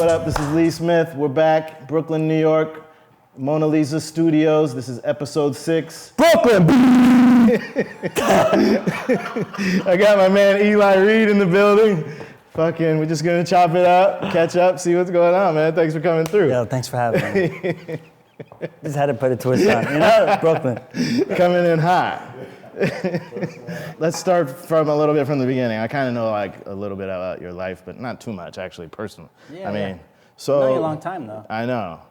What up? This is Lee Smith. We're back, Brooklyn, New York, Mona Lisa Studios. This is episode 6. Brooklyn! I got my man Eli Reed in the building. Fucking, we're just gonna chop it up, catch up, see what's going on, man. Thanks for coming through. Yo, thanks for having me. Just had to put a twist on, you know, Brooklyn. Coming in hot. Let's start from a little bit from the beginning. I kind of know like a little bit about your life, but not too much actually, personally. Yeah, I mean, so. I know you a long time though. I know.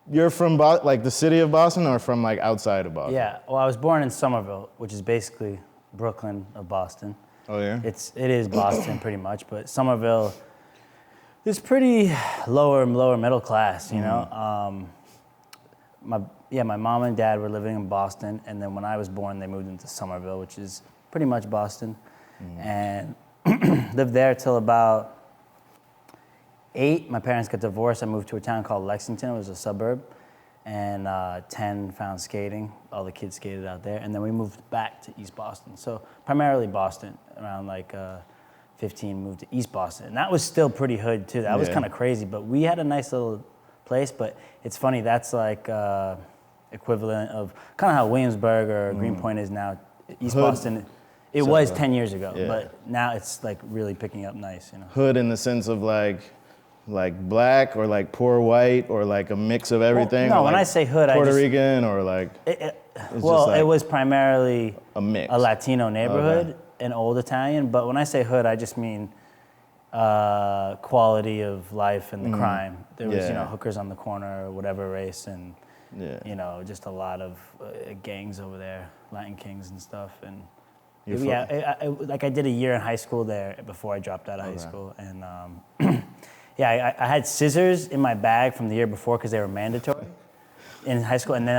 You're from like the city of Boston, or from like outside of Boston? Yeah. Well, I was born in Somerville, which is basically Brooklyn of Boston. Oh yeah. It is Boston pretty much, but Somerville is pretty lower middle class, you know. My mom and dad were living in Boston, and then when I was born, they moved into Somerville, which is pretty much Boston, and lived there till about 8. My parents got divorced. I moved to a town called Lexington. It was a suburb, and 10 found skating. All the kids skated out there, and then we moved back to East Boston. So primarily Boston. Around like 15, moved to East Boston, and that was still pretty hood too. That was kind of crazy, but we had a nice little place. But it's funny, that's like equivalent of kind of how Williamsburg or Greenpoint is now. East hood. Boston, it was 10 years ago, but now it's like really picking up nice, you know. Hood in the sense of like black or like poor white or like a mix of everything? Well, no, when I say hood, Puerto Rican or like... it was primarily a mix. A Latino neighborhood, an old Italian, but when I say hood, I just mean quality of life and the crime. There was, hookers on the corner or whatever race, and just a lot of gangs over there, Latin Kings and stuff. And I did a year in high school there before I dropped out of high school, and I had scissors in my bag from the year before because they were mandatory in high school, and then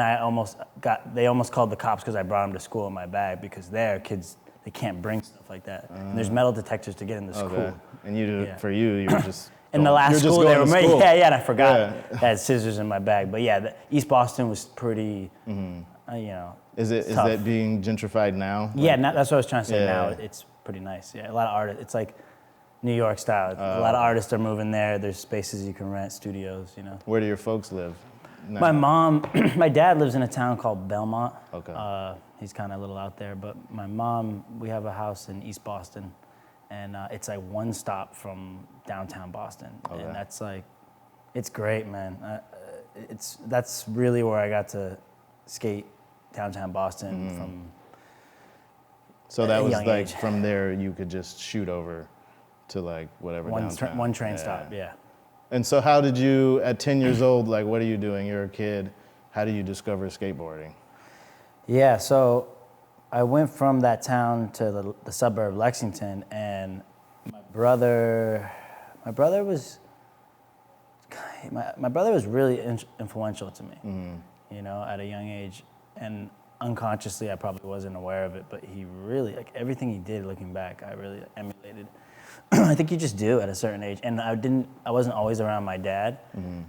they almost called the cops because I brought them to school in my bag, because their kids, they can't bring stuff like that. And there's metal detectors to get into school. And for you were just... In the last school they were made, and I forgot I had scissors in my bag. But yeah, East Boston was pretty, Is tough. that being gentrified now? Yeah, that's what I was trying to say. Now it's pretty nice. Yeah, a lot of artists. It's like New York style. A lot of artists are moving there. There's spaces you can rent, studios. You know. Where do your folks live My now? my dad lives in a town called Belmont. Okay. He's kind of a little out there, but my mom, we have a house in East Boston, and it's like one stop from downtown Boston, and that's like, it's great, man. That's really where I got to skate downtown Boston from. So that was like age. From there you could just shoot over to like whatever downtown. One train stop, yeah. And so how did you, at 10 years old, like what are you doing? You're a kid. How do you discover skateboarding? Yeah, so I went from that town to the suburb Lexington, and my brother was really influential to me, at a young age, and unconsciously I probably wasn't aware of it, but he really, like everything he did looking back, I really emulated. I think you just do at a certain age, and I wasn't always around my dad,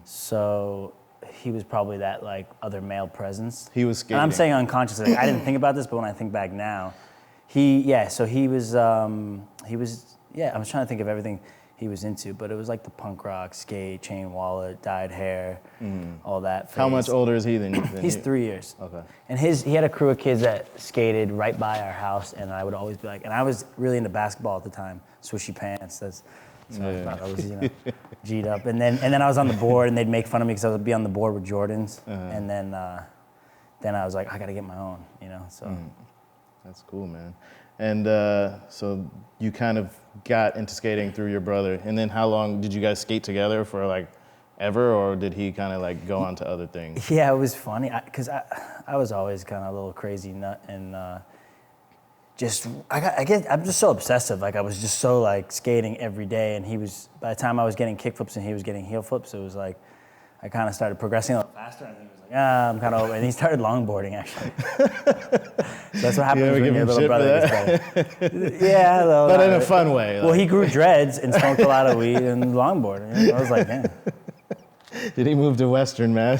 so he was probably that like other male presence. He was skating. And I'm saying unconsciously. Like, I didn't think about this, but when I think back now, I was trying to think of everything he was into, but it was like the punk rock, skate, chain wallet, dyed hair, all that phase. How much older is he than you? He's 3 years. Okay. And he had a crew of kids that skated right by our house, and I would always be like, and I was really into basketball at the time, swishy pants, so I was G'd up. And then I was on the board, and they'd make fun of me because I would be on the board with Jordans. And then I was like, I got to get my own, so. That's cool, man. And so you kind of got into skating through your brother. And then how long did you guys skate together for like ever, or did he kind of like go on to other things? Yeah, it was funny because I was always kind of a little crazy nut, and I'm just so obsessive. Like I was just so like skating every day, and by the time I was getting kickflips and he was getting heel flips, it was like I kind of started progressing a little faster, and he was like, I'm kind of over. And he started longboarding actually. So that's what happens when your little brother gets better. Yeah, though, but in a fun way. Well, he grew dreads and smoked a lot of weed and longboarded. I was like, man. Did he move to Western, man?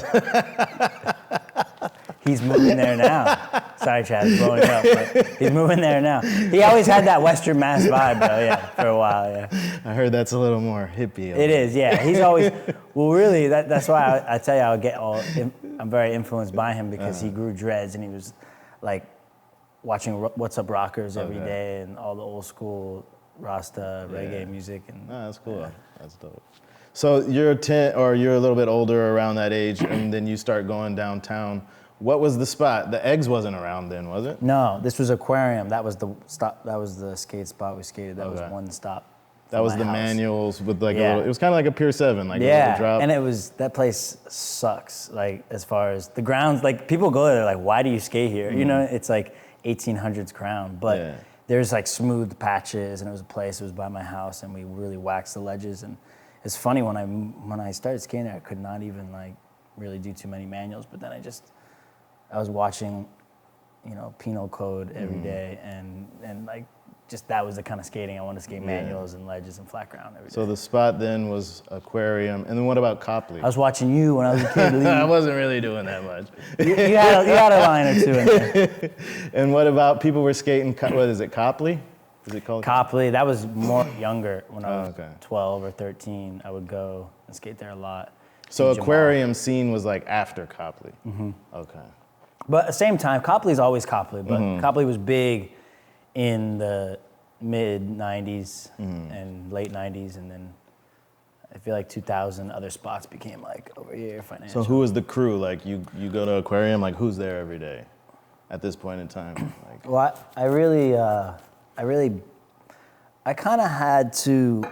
He's moving there now. Sorry, Chad, blowing up, but he's moving there now. He always had that Western Mass vibe, though, yeah, for a while, yeah. I heard that's a little more hippie. It is, yeah. He's always, well, really, that's why I tell you, I'm very influenced by him because he grew dreads and he was like watching What's Up Rockers every day and all the old school Rasta reggae music. And that's cool. Yeah. That's dope. So you're 10, or you're a little bit older around that age, and then you start going downtown. What was the spot? The Eggs wasn't around then, was it? No, this was Aquarium. That was the stop. That was the skate spot we skated. That was one stop. That was the house. Manuals with like a little. It was kind of like a Pier 7, like a little drop. And it was, that place sucks. Like as far as the grounds, like people go there, they're like, why do you skate here? You know, it's like 1800s crown, but there's like smooth patches, and it was a place. It was by my house, and we really waxed the ledges. And it's funny when I started skating there, I could not even like really do too many manuals, but then I was watching, you know, Penal Code every day, and like, just that was the kind of skating I wanted to skate, manuals and ledges and flat ground every day. So the spot then was Aquarium, and then what about Copley? I was watching you when I was a kid. I wasn't really doing that much. you had a line or two in there. And what about people were skating, what is it, Copley? Is it called Copley? That was more younger. When I was 12 or 13, I would go and skate there a lot. So Aquarium scene was like after Copley? Okay. But at the same time, Copley's always Copley, but Copley was big in the mid 90s and late 90s, and then I feel like 2000 other spots became like over here financial. So who was the crew? Like you go to Aquarium, like who's there every day at this point in time? Like, well, I kind of had to,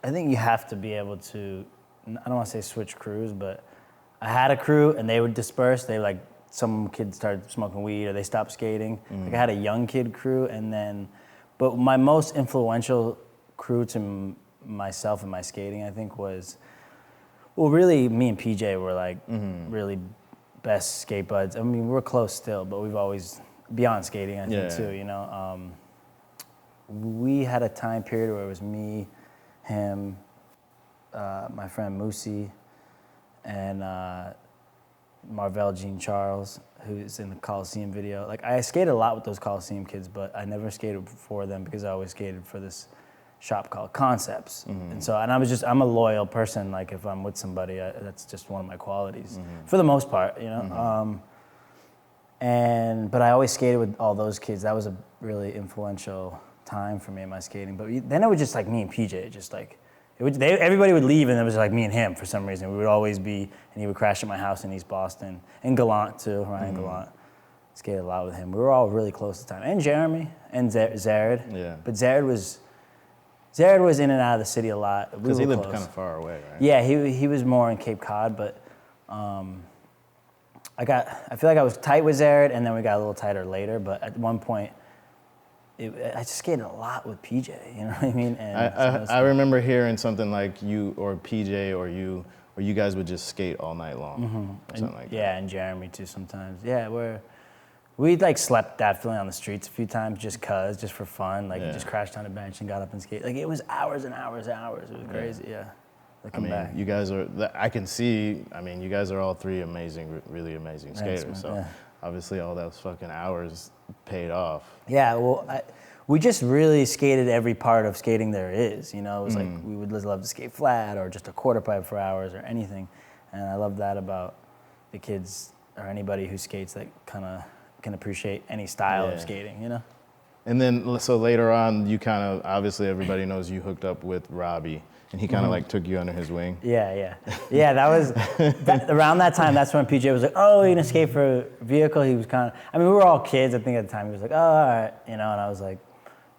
I think you have to be able to, I don't want to say switch crews, but I had a crew and they would disperse. They like, some kids started smoking weed or they stopped skating. Like I had a young kid crew, and then, but my most influential crew to myself and my skating, I think, was, well, really me and PJ were like really best skate buds. I mean, we're close still, but we've always, beyond skating, I think too, you know. We had a time period where it was me, him, my friend Moosey, and Marvell Jean Charles, who's in the Coliseum video. Like I skated a lot with those Coliseum kids, but I never skated for them because I always skated for this shop called Concepts. And so, and I'm a loyal person. Like if I'm with somebody, that's just one of my qualities for the most part, you know. But I always skated with all those kids. That was a really influential time for me in my skating. But then it was just like me and PJ, just like, everybody would leave, and it was like me and him for some reason. We would always be, and he would crash at my house in East Boston. And Gallant too, Ryan Gallant. Skated a lot with him. We were all really close at the time. And Jeremy, and Zared. Yeah. But Zared was in and out of the city a lot. Because he lived kind of far away, right? Yeah, he was more in Cape Cod, but I feel like I was tight with Zared, and then we got a little tighter later, but at one point, I just skated a lot with PJ, you know what I mean? And I remember hearing something like you or PJ or you guys would just skate all night long, or something like that. Yeah, and Jeremy too sometimes. Yeah, we like slept definitely on the streets a few times just for fun. Like we just crashed on a bench and got up and skated. Like it was hours and hours and hours. It was crazy, yeah. Looking back. You guys are, I can see, you guys are all three amazing, really amazing skaters. Thanks, so obviously all those fucking hours paid off. Yeah, well, we just really skated every part of skating there is, you know. It was like we would love to skate flat or just a quarter pipe for hours or anything. And I love that about the kids or anybody who skates that kind of can appreciate any style of skating, you know. And then, so later on, you kind of, obviously everybody knows you hooked up with Robbie, and he kind of like took you under his wing. Yeah, that was, around that time, that's when PJ was like, oh, you're gonna skate for a vehicle? He was kind of, we were all kids, I think at the time. He was like, oh, all right, you know, and I was like,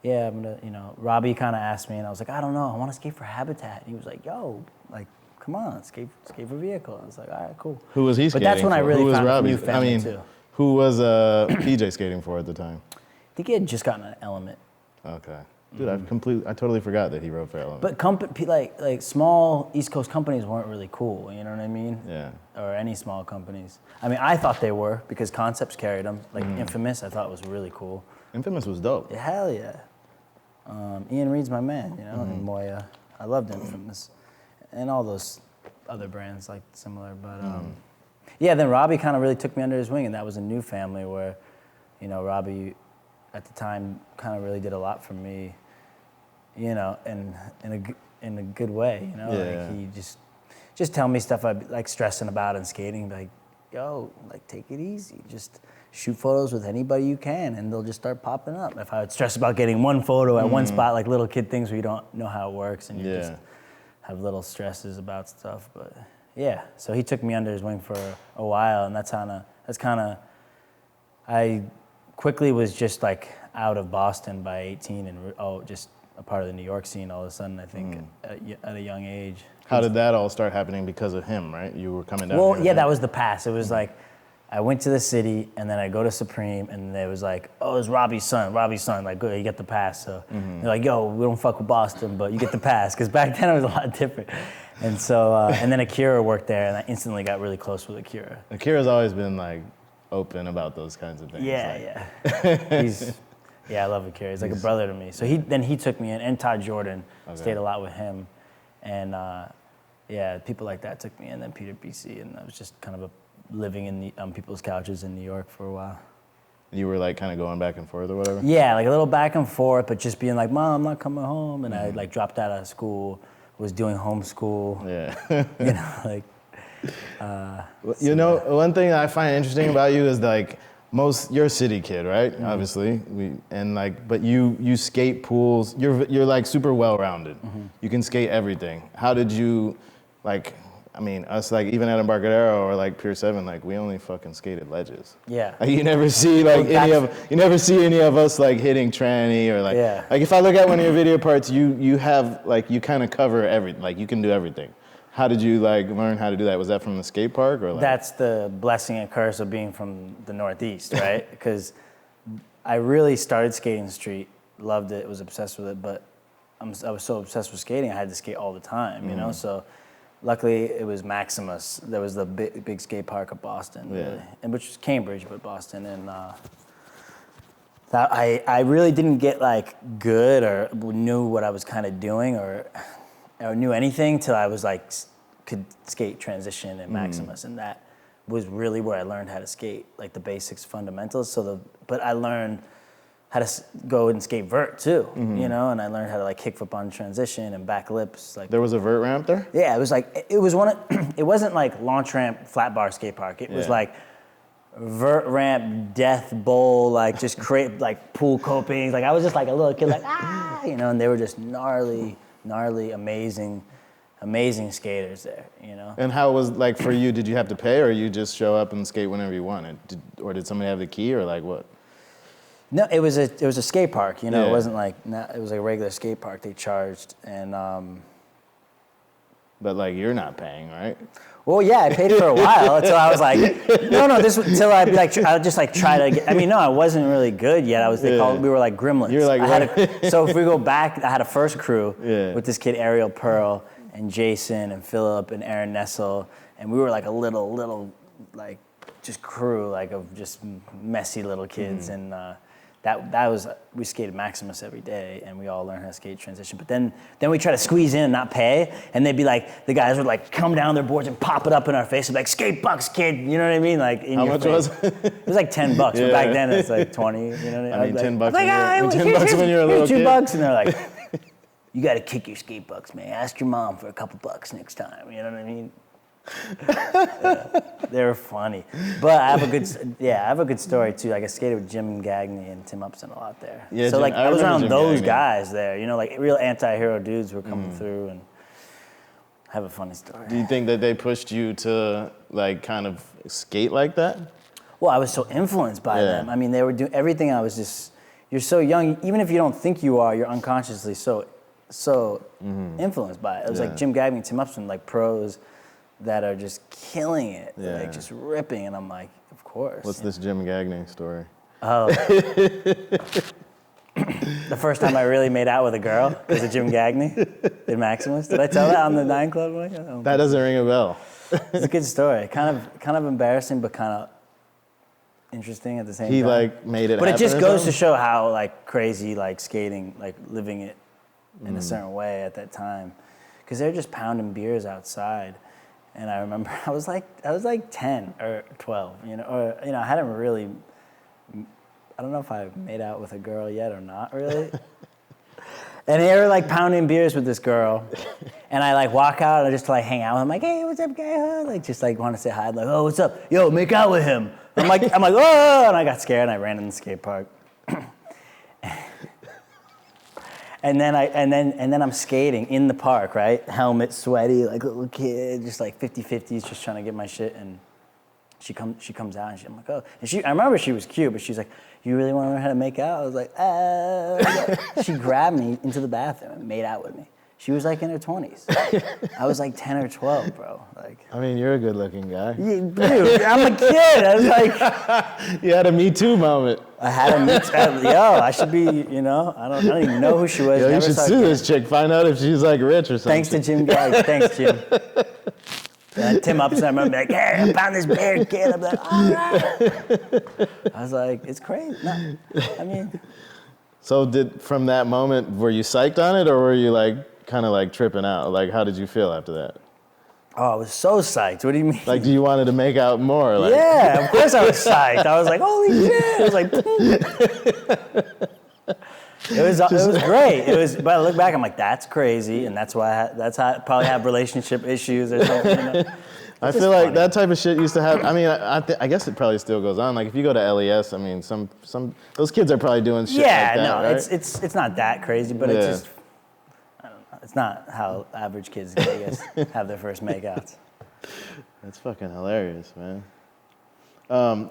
yeah, I'm gonna, you know. Robbie kind of asked me, and I was like, I don't know, I wanna skate for Habitat. And he was like, yo, like, come on, skate for vehicle. I was like, all right, cool. Who was he skating for? But that's when I really found a new family too. Who was PJ skating for at the time? I think he had just gotten an Element. Okay. Dude, I totally forgot that he rode for Element. But like small East Coast companies weren't really cool, you know what I mean? Yeah. Or any small companies. I thought they were because Concepts carried them. Like Infamous, I thought was really cool. Infamous was dope. Yeah, hell yeah. Ian Reed's my man, you know, and Moya. I loved Infamous. And all those other brands like similar, but Yeah, then Robbie kind of really took me under his wing, and that was a new family where, you know, Robbie at the time kind of really did a lot for me, you know, in a good way, you know. Yeah. Like he just tell me stuff I'd be like stressing about in skating, like, yo, like take it easy, just shoot photos with anybody you can, and they'll just start popping up. If I would stress about getting one photo at one spot, like little kid things where you don't know how it works, and you just have little stresses about stuff, but yeah. So he took me under his wing for a while, and that's kind of. I quickly was just like out of Boston by 18, and just a part of the New York scene all of a sudden. I think at a young age. How did that all start happening because of him? Right, you were coming down. Well, here yeah, that was the pass. It was like I went to the city, and then I go to Supreme, and it was like, oh, it's Robbie's son. Like, good, you get the pass. So they're like, yo, we don't fuck with Boston, but you get the pass, because back then it was a lot different. And so, and then Akira worked there, and I instantly got really close with Akira. Akira's always been like open about those kinds of things. Yeah, yeah. I love Akira. He's like a brother to me. So he took me in, and Todd Jordan, stayed a lot with him, and people like that took me in. Then Peter BC, and I was just kind of living in on people's couches in New York for a while. You were like kind of going back and forth or whatever? Yeah, like a little back and forth, but just being like, Mom, I'm not coming home. And I like dropped out of school, was doing homeschool. Yeah. You know, like. You know, one thing I find interesting about you is like you're a city kid, right? Mm-hmm. Obviously, but you skate pools. You're like super well-rounded. Mm-hmm. You can skate everything. How did you, like? I mean, us like even at Embarcadero or like Pier 7, like we only fucking skated ledges. Yeah. Like you never see like any of us like hitting tranny or like. Yeah. Like if I look at one of your video parts, you have like you kind of cover everything. Like you can do everything. How did you like learn how to do that? Was that from the skate park or like? That's the blessing and curse of being from the Northeast, right? Because I really started skating the street, loved it, was obsessed with it, but I was so obsessed with skating, I had to skate all the time, you know? So luckily it was Maximus. There was the big skate park of Boston, really, and which was Cambridge, but Boston. And that I really didn't get like good or knew what I was kind of doing or knew anything till I was like could skate transition and Maximus, and that was really where I learned how to skate, like the basics, fundamentals. But I learned how to go and skate vert too, you know, and I learned how to like kick flip on transition and back lips. Like there was a vert ramp there? Yeah, it was like it wasn't like launch ramp, flat bar skate park. It was like vert ramp, death bowl, like just create like pool copings. Like I was just like a little kid, like you know, and they were just gnarly, amazing skaters there, you know. And how was like for you? Did you have to pay, or you just show up and skate whenever you wanted, or did somebody have the key, or like what? No, it was a skate park, you know. It wasn't like it was like a regular skate park. They charged, and but like you're not paying, right? Well, yeah, I paid for a while until I was like, no, this until I like I would just like try to get. I mean, no, I wasn't really good yet. We were like gremlins. You're like so if we go back, I had a first crew with this kid Ariel Pearl and Jason and Philip and Aaron Nessel, and we were like a little like just crew like of just messy little kids, and that was we skated Maximus every day, and we all learned how to skate transition. But then we try to squeeze in and not pay, and they'd be like, the guys would like come down their boards and pop it up in our face and be like, skate bucks, kid, you know what I mean? Like in how your much face. was it? It was like $10, but back then it's like 20. You know what I mean? I mean, $10 like, when you're a little kid. $2, and they're like, you got to kick your skate bucks, man. Ask your mom for a couple bucks next time. You know what I mean? They're funny, but I have a good story too. Like I skated with Jim Cagney and Tim Upson a lot there. Yeah, so like I was around Jim those Cagney. guys there. You know, like real anti-hero dudes were coming through, and I have a funny story. Do you think that they pushed you to like kind of skate like that? Well, I was so influenced by them. I mean, they were doing everything. I was just, you're so young. Even if you don't think you are, you're unconsciously so influenced by it. It was like Jim Cagney and Tim Upson, like pros that are just killing it, like just ripping, and I'm like, of course. What's this Jim Cagney story? Oh. The first time I really made out with a girl was a Jim Cagney in Maximus. Did I tell that on the 9 Club? That doesn't ring a bell. It's a good story. Kind of embarrassing, but kind of interesting at the same time. He like made it But happen. it just goes to show how like crazy like skating, like living it in a certain way at that time. Because they're just pounding beers outside. And I remember I was like 10 or 12, I hadn't really, I don't know if I made out with a girl yet or not really. And they were like pounding beers with this girl. And I like walk out and just like hang out with him, like, hey, what's up, guy? Like just like want to say hi, like, oh, what's up? Yo, make out with him. I'm like, oh, and I got scared and I ran in the skate park. And then I'm skating in the park, right? Helmet, sweaty, like little kid, just like 50-50s, just trying to get my shit. And she comes out and I'm like, oh. And I remember she was cute, but she's like, you really want to learn how to make out? I was like, She grabbed me into the bathroom and made out with me. She was like in her 20s. I was like 10 or 12, bro. Like, I mean, you're a good-looking guy. Yeah, dude, I'm a kid. I was like, You had a Me Too moment. I had a meet. I should be. I don't even know who she was. Yo, you Never should saw sue her. this chick. Find out if she's like rich or something. Thanks to Jim Gallagher. Thanks, Jim. Tim Upson, I remember like, hey, I found this bear kid. I'm like, all right. I was like, it's crazy. No, I mean. So from that moment, were you psyched on it or were you like kind of like tripping out? Like, how did you feel after that? Oh, I was so psyched. What do you mean? Like, do you wanted to make out more? Like? Yeah, of course I was psyched. I was like, holy shit. I was like, it was great. But I look back, I'm like, that's crazy. And that's why I probably have relationship issues or something. I feel like that type of shit used to have. I mean, I guess it probably still goes on. Like if you go to LES, I mean, some those kids are probably doing shit like that. Yeah, no, right? it's not that crazy, but it's just, I don't know. It's not how average kids, I guess, have their first makeouts. That's fucking hilarious, man.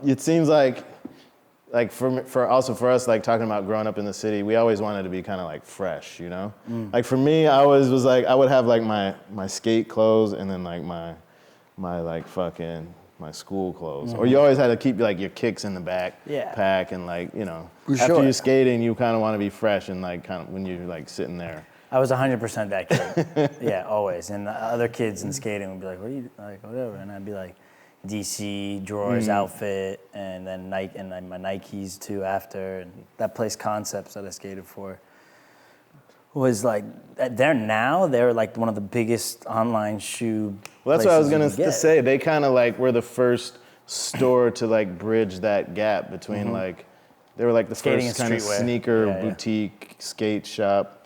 It seems like for us, like talking about growing up in the city, we always wanted to be kind of like fresh, you know. Like for me, I always was like, I would have like my skate clothes and then like my like fucking my school clothes, or you always had to keep like your kicks in the back pack, and like after you're skating, you kind of want to be fresh and like kind of when you're like sitting there. I was 100% that kid. Yeah, always. And the other kids in skating would be like, "What are you like? Whatever," and I'd be like, DC drawers outfit, and then Nike and then my Nikes too after, and that place Concepts that I skated for was like they're like one of the biggest online shoe. Well, that's what I was gonna say. They kind of like were the first store to like bridge that gap between like they were like the skating first kind of sneaker boutique skate shop.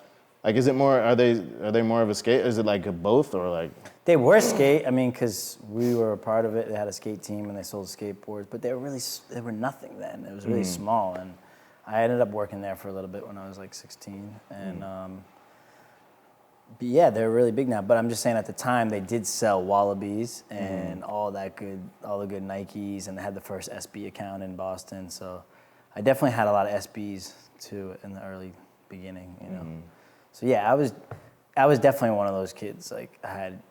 Like, is it more? Are they more of a skate? Is it like a both or like? They were skate. I mean, because we were a part of it. They had a skate team and they sold skateboards, but they were nothing then. It was really small, and I ended up working there for a little bit when I was like 16, and but yeah, they're really big now. But I'm just saying, at the time, they did sell Wallabies and all the good Nikes, and they had the first SB account in Boston. So I definitely had a lot of SBs too in the early beginning, you know. So yeah, I was definitely one of those kids. Like I had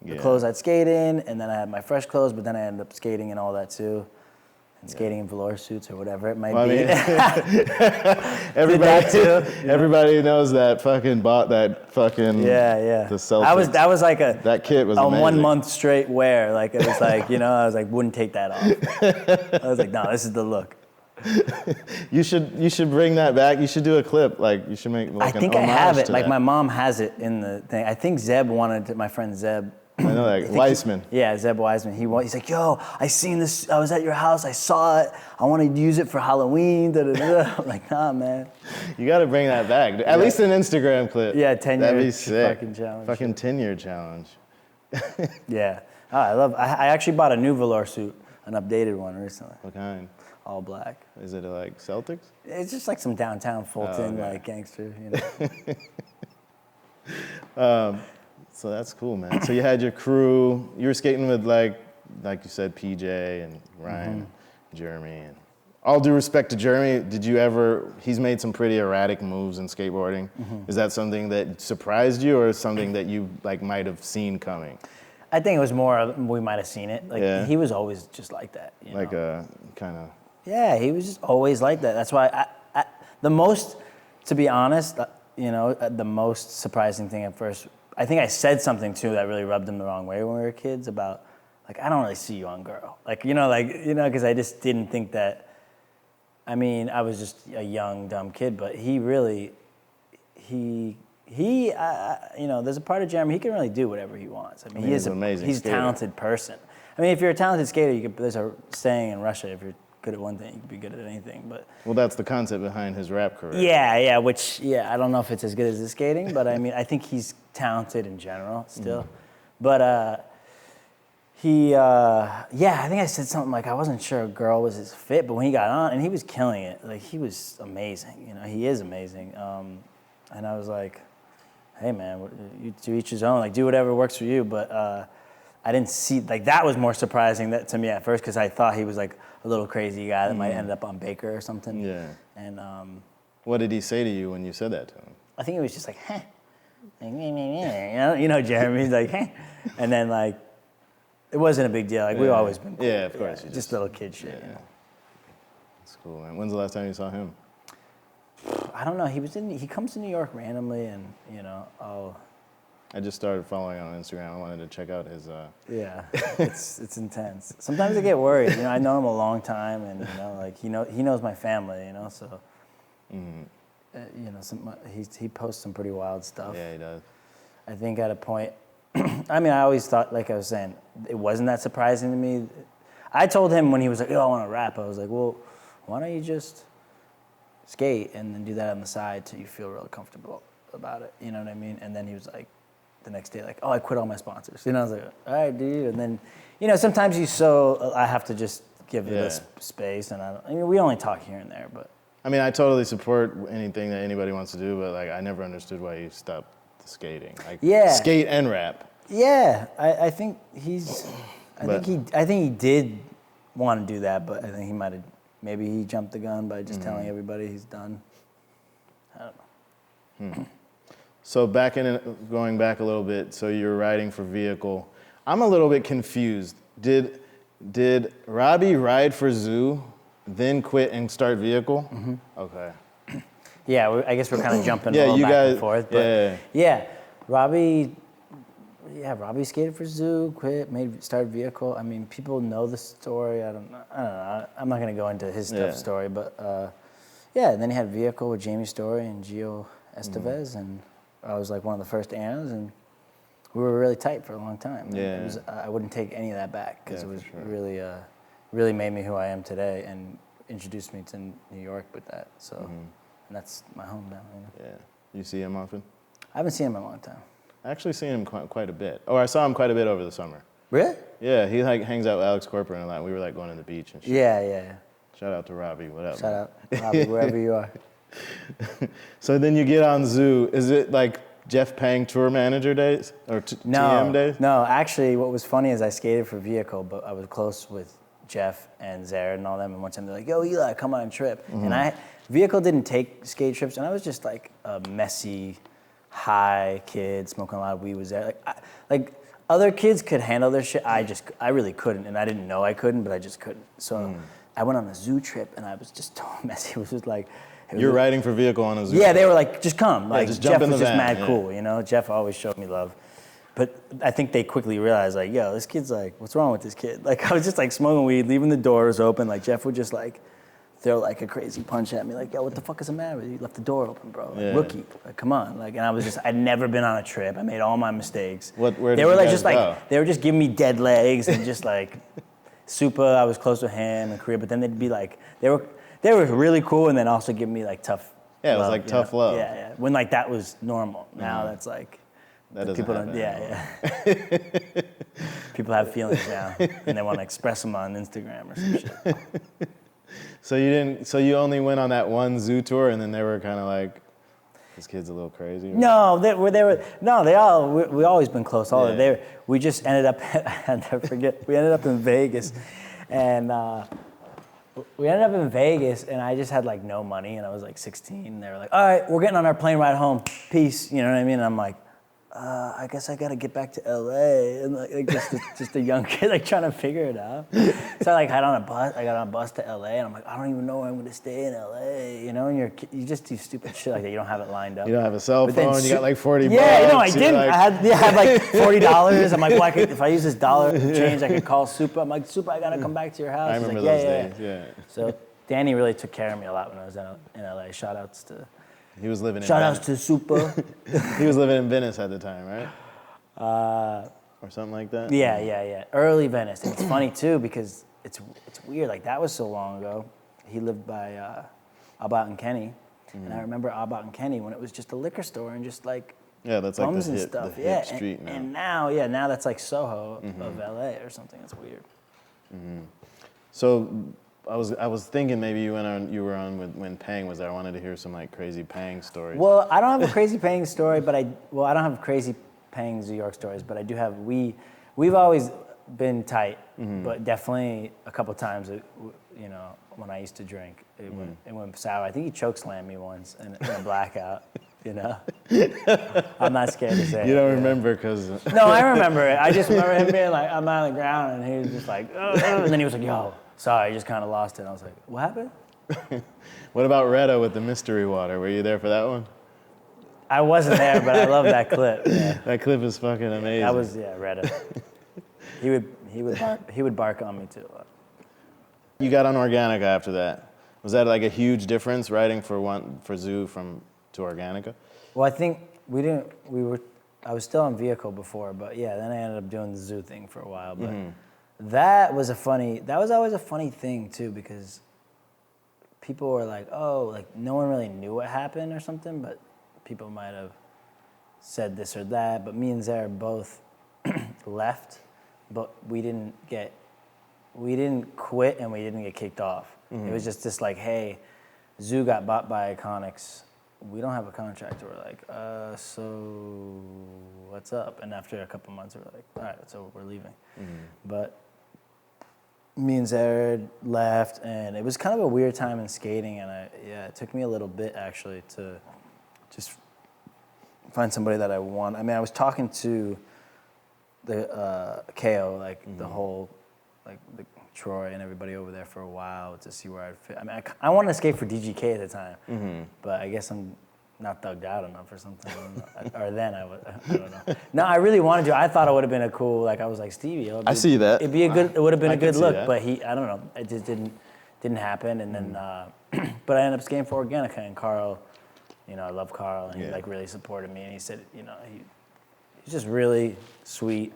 the clothes I'd skate in, and then I had my fresh clothes, but then I ended up skating in all that too. And skating in velour suits or whatever it might be. Everybody knows that fucking bought that fucking the Celtics. That was like that kit was amazing. 1 month straight wear. Like it was like, I was like, wouldn't take that off. I was like, no, this is the look. You should bring that back. You should do a clip. Like you should make like I think I have it. Like my mom has it in the thing. I think Zeb wanted to, my friend Zeb. I know that. Weissman. Zeb Weissman. He's like, yo, I seen this. I was at your house. I saw it. I want to use it for Halloween. Da, da, da. I'm like, nah, man. You got to bring that back. At least an Instagram clip. Yeah, 10 That'd years. be sick. Fucking challenge. Fucking 10-year challenge. Yeah. Oh, I actually bought a new velour suit, an updated one recently. What kind? All black. Is it like Celtics? It's just like some downtown Fulton, like gangster, So that's cool, man. So you had your crew. You were skating with like you said, PJ and Ryan, Jeremy. And all due respect to Jeremy, he's made some pretty erratic moves in skateboarding. Is that something that surprised you or something that you like might have seen coming? I think it was more, we might have seen it. Like he was always just like that. Like a kind of. Yeah, he was just always like that. That's why to be honest, the most surprising thing at first, I think I said something too that really rubbed him the wrong way when we were kids about, like, I don't really see you on girl. Like, because I just didn't think that, I mean, I was just a young, dumb kid, but he there's a part of Jeremy, he can really do whatever he wants. I mean, he's an amazing he's a skater. talented person. I mean, if you're a talented skater, there's a saying in Russia, if you're good at one thing, you can be good at anything. But Well, that's the concept behind his rap career. I don't know if it's as good as his skating, but I mean, I think he's talented in general still. But I think I said something like I wasn't sure a girl was his fit, but when he got on, and he was killing it, like he was amazing. You know, he is amazing. And I was like, hey man, you to each his own. Like do whatever works for you. But I didn't see like that was more surprising to me at first because I thought he was like a little crazy guy that might end up on Baker or something. Yeah. And What did he say to you when you said that to him? I think it was just like, heh. You know, Jeremy's like, heh. And then like, it wasn't a big deal. Like we've always been cool. Yeah, of course. Just little kid shit. Yeah. You know? That's cool, man. When's the last time you saw him? I don't know. He comes to New York randomly, and you know, I just started following on Instagram. I wanted to check out his. Yeah, it's intense. Sometimes I get worried. You know, I know him a long time, and you know, like he knows my family. You know, so. You know, he posts some pretty wild stuff. Yeah, he does. I think at a point, I mean, I always thought, like I was saying, it wasn't that surprising to me. I told him when he was like, "Oh, I want to rap," I was like, "Well, why don't you just skate and then do that on the side till you feel real comfortable about it?" You know what I mean? And then he was like, the next day, like, "Oh, I quit all my sponsors." You know, I was like, "All right, dude." And then, you know, sometimes I have to just give it a space, and I mean, we only talk here and there, but. I mean, I totally support anything that anybody wants to do, but like, I never understood why he stopped skating. Like, skate and rap. Yeah, I think I think he did want to do that, but I think maybe he jumped the gun by just telling everybody he's done. I don't know. So going back a little bit, so you're riding for Vehicle. I'm a little bit confused. Did Robbie ride for Zoo, then quit and start Vehicle? Mm-hmm. Okay. Yeah, I guess we're kind of jumping a little back and forth. But Robbie skated for Zoo, quit, started Vehicle. I mean, people know the story. I don't know. I'm not going to go into his story, but and then he had Vehicle with Jamie Story and Gio Estevez, and I was like one of the first Annas, and we were really tight for a long time. Yeah. I wouldn't take any of that back because it was really made me who I am today and introduced me to New York with that. So, and that's my home now. You know? Yeah. You see him often? I haven't seen him in a long time. I actually seen him quite a bit. I saw him quite a bit over the summer. Really? Yeah, he like hangs out with Alex Corcoran a lot. We were like going to the beach and shit. Yeah. Shout out to Robbie. What up? Shout out, Robbie, wherever you are. So then you get on Zoo. Is it like Jeff Pang tour manager days or TM days? No, actually, what was funny is I skated for Vehicle, but I was close with Jeff and Zared and all them. And one time they're like, "Yo, Eli, come on a trip." And Vehicle didn't take skate trips, and I was just like a messy, high kid smoking a lot of weed. Was there like other kids could handle their shit? I really couldn't, and I didn't know I couldn't, but I just couldn't. So I went on a Zoo trip, and I was just totally messy. It was just like. You're riding for Vehicle on a Zoo. Yeah, they were like, just come. Like just jump Jeff in the was just van, mad cool, you know. Jeff always showed me love, but I think they quickly realized like, yo, this kid's like, what's wrong with this kid? Like I was just like smoking weed, leaving the doors open. Like Jeff would just like throw like a crazy punch at me, like, yo, what the fuck is the matter with you? You left the door open, bro. Like, rookie, like come on. Like, and I'd never been on a trip. I made all my mistakes. Where they did were you like guys just go? like they were just giving me dead legs and just like super. I was close to him and Korea, but then they'd be like they were really cool and then also give me like tough. Yeah, it was like tough love. Yeah. When like that was normal. Now that's like that doesn't people happen don't. Yeah. People have feelings now, and they want to express them on Instagram or some shit. So you only went on that one Zoo tour, and then they were kind of like, this kid's a little crazy. Or? No, we always been close. We just ended up. I'll never forget. We ended up in Vegas, and. And I just had like no money, and I was like 16. And they were like, "All right, we're getting on our plane ride home. Peace." You know what I mean? And I'm like, I guess I gotta get back to LA, and like just a young kid like trying to figure it out. So I got on a bus to LA, and I'm like, I don't even know where I'm gonna stay in LA. You know, and you just do stupid shit like that. You don't have it lined up. You don't have a cell phone. You got like 40 bucks. Yeah, no, I didn't. Like... I had like $40. I'm like, well, if I use this dollar change, I could call Super. I'm like, Super, I gotta come back to your house. I remember those days. Yeah. So Danny really took care of me a lot when I was in LA. Shout outs to He was living in Shout outs Venice. to Super. He was living in Venice at the time, right? Or something like that? Yeah. Early Venice. And it's funny too because it's weird. Like that was so long ago. He lived by Abbott and Kenny. And I remember Abbott and Kenny when it was just a liquor store and just like Yeah, that's like bums the and hip, stuff. the Yeah. hip street And now. now that's like Soho of LA or something. It's weird. So I was thinking maybe you were on when Pang was there. I wanted to hear some like crazy Pang stories. Well, I don't have a crazy Pang story, but I don't have crazy Pang New York stories, but I do have, we've always been tight, but definitely a couple times, you know, when I used to drink, it went sour. I think he chokeslammed me once in a blackout, you know? I'm not scared to say it. You don't remember because... No, I remember it. I just remember him being like, I'm on the ground, and he was just like, oh, and then he was like, yo, sorry, I just kind of lost it. And I was like, what happened? What about Retta with the mystery water? Were you there for that one? I wasn't there, but I love that clip. Yeah. That clip is fucking amazing. That was, Reddit. He would bark on me too. You got on Organika after that. Was that like a huge difference riding for Zoo to Organika? Well, I think I was still on vehicle before, but yeah, then I ended up doing the Zoo thing for a while. But that was always a funny thing too, because people were like, oh, like no one really knew what happened or something, but people might have said this or that. But me and Zara both left, but we didn't quit and we didn't get kicked off. It was just this like, hey, Zoo got bought by Iconics. We don't have a contract. We're like, so what's up? And after a couple months, we're like, all right, so we're leaving. But me and Zara left, and it was kind of a weird time in skating, and it took me a little bit actually to just find somebody that I want. I mean, I was talking to the KO, like the whole, like the Troy and everybody over there for a while to see where I'd fit. I mean, I wanted to skate for DGK at the time, but I guess I'm not thugged out enough or something. I don't know. Or then I don't know. No, I really wanted to. I thought it would have been a cool, like I was like, Stevie. I see that. It would have been a good look, that. but I don't know. It just didn't happen. And then, but I ended up skating for Organika, and Carl, you know, I love Carl, and he like really supported me, and he said, you know, he's just really sweet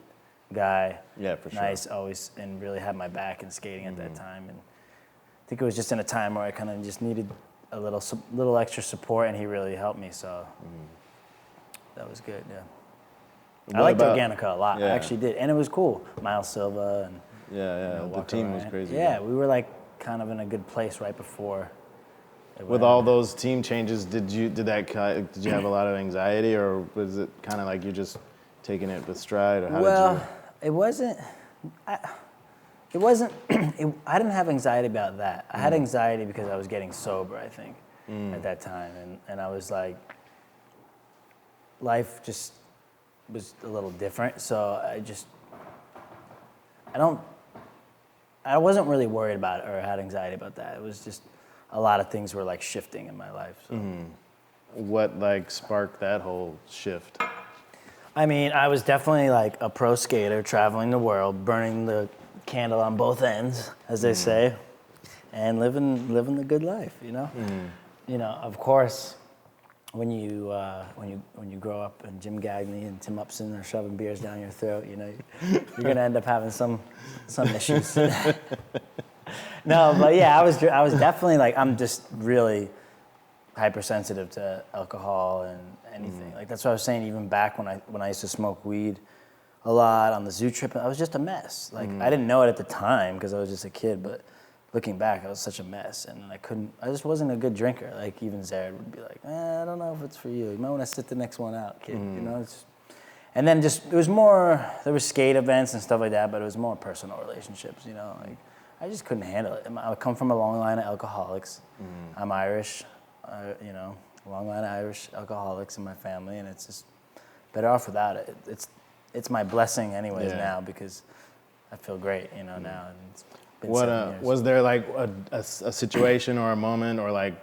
guy. Yeah, for sure. Nice, always, and really had my back in skating at that time. And I think it was just in a time where I kind of just needed a little extra support, and he really helped me. So that was good. Yeah, I liked Organika a lot. Yeah. I actually did, and it was cool. Miles Silva and the team was crazy. Yeah, we were like kind of in a good place right before. With all those team changes, did you have a lot of anxiety, or was it kind of like you're just taking it with stride, or how did you? It wasn't. I didn't have anxiety about that. I had anxiety because I was getting sober, I think, at that time, and I was like, life just was a little different. So I wasn't really worried about it or had anxiety about that. It was just a lot of things were like shifting in my life. So. What like sparked that whole shift? I mean, I was definitely like a pro skater traveling the world, burning the candle on both ends, as they say, and living the good life, you know? You know, of course, when you grow up and Jim Cagney and Tim Upson are shoving beers down your throat, you know, you're gonna end up having some issues. No, but yeah, I was definitely like, I'm just really hypersensitive to alcohol and anything. Like that's what I was saying. Even back when I used to smoke weed a lot on the Zoo trip, I was just a mess. Like I didn't know it at the time because I was just a kid, but looking back, I was such a mess, and I just wasn't a good drinker. Like even Zared would be like, I don't know if it's for you. You might want to sit the next one out, kid. You know. And then it was more. There were skate events and stuff like that, but it was more personal relationships. You know, like I just couldn't handle it. I come from a long line of alcoholics. I'm Irish. You know, a long line of Irish alcoholics in my family, and it's just better off without it. It's my blessing anyways now because I feel great, you know, now. And it's been 7 years. Was there like a situation or a moment, or like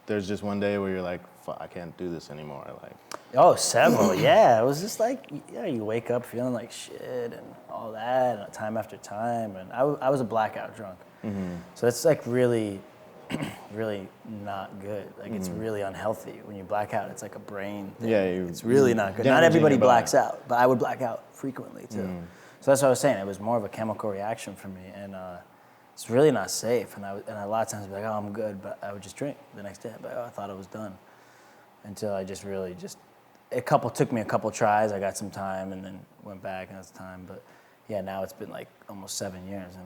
there's just one day where you're like, fuck, I can't do this anymore? Like, oh, several, yeah. It was just like, you wake up feeling like shit and all that, and time after time. And I was a blackout drunk. So it's like really really not good. Like it's really unhealthy. When you black out, it's like a brain thing. Yeah, it's really not good. Not damaging everybody your body. blacks out, but I would black out frequently too. So that's what I was saying. It was more of a chemical reaction for me, and it's really not safe. And a lot of times I'd be like, oh, I'm good, but I would just drink the next day. I'd be like, oh, I thought it was done. Until I just really took me a couple tries. I got some time and then went back and that's time. But yeah, now it's been like almost 7 years and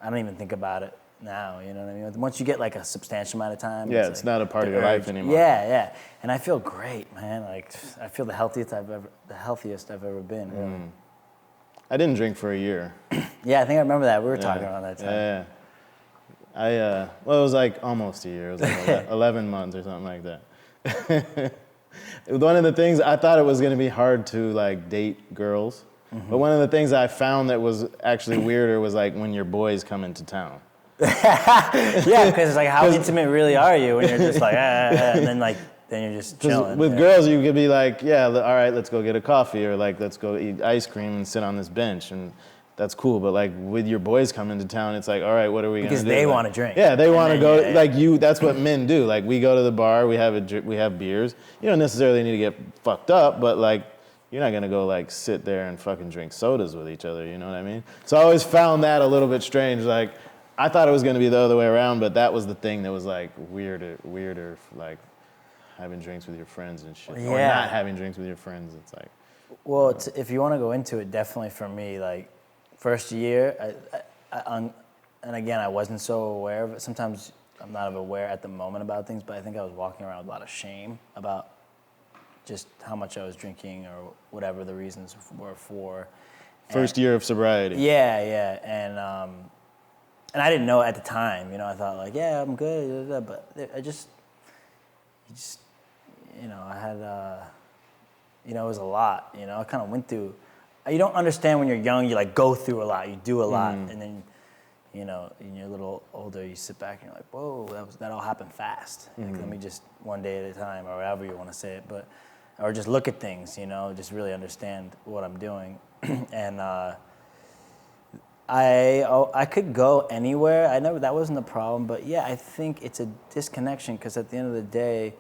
I don't even think about it now, you know what I mean? Once you get like a substantial amount of time. Yeah, it's like not a part of your life anymore. Yeah. And I feel great, man. Like I feel the healthiest I've ever been, really. I didn't drink for a year. Yeah, I think I remember that. We were talking around that time. Yeah. Well, it was like almost a year. It was like 11 months or something like that. One of the things, I thought it was going to be hard to like date girls, but one of the things I found that was actually weirder was like when your boys come into town. Yeah, because it's like, how intimate really are you when you're just like, and then you're just chilling. With girls, you could be like, yeah, all right, let's go get a coffee, or like, let's go eat ice cream and sit on this bench, and that's cool. But like with your boys coming to town, it's like, all right, what are we gonna do? Because they want to drink. Yeah, they want to go. Like you, that's what men do. Like we go to the bar, we have beers. You don't necessarily need to get fucked up, but like you're not gonna go like sit there and fucking drink sodas with each other. You know what I mean? So I always found that a little bit strange. Like I thought it was gonna be the other way around, but that was the thing that was like weirder, like having drinks with your friends and shit, or not having drinks with your friends. It's like, well, if you want to go into it, definitely for me, like. First year, and again, I wasn't so aware of it. Sometimes I'm not aware at the moment about things, but I think I was walking around with a lot of shame about just how much I was drinking or whatever the reasons were for. First year of sobriety. Yeah, and I didn't know at the time. You know, I thought like, yeah, I'm good, but I just, you know, I had, you know, it was a lot. You know, I kind of went through. You don't understand when you're young, you like go through a lot, you do a lot, and then, you know, when you're a little older, you sit back and you're like, whoa, that all happened fast. Like, let me just one day at a time, or however you want to say it, or just look at things, you know, just really understand what I'm doing. And I could go anywhere. That wasn't the problem, but yeah, I think it's a disconnection because at the end of the day,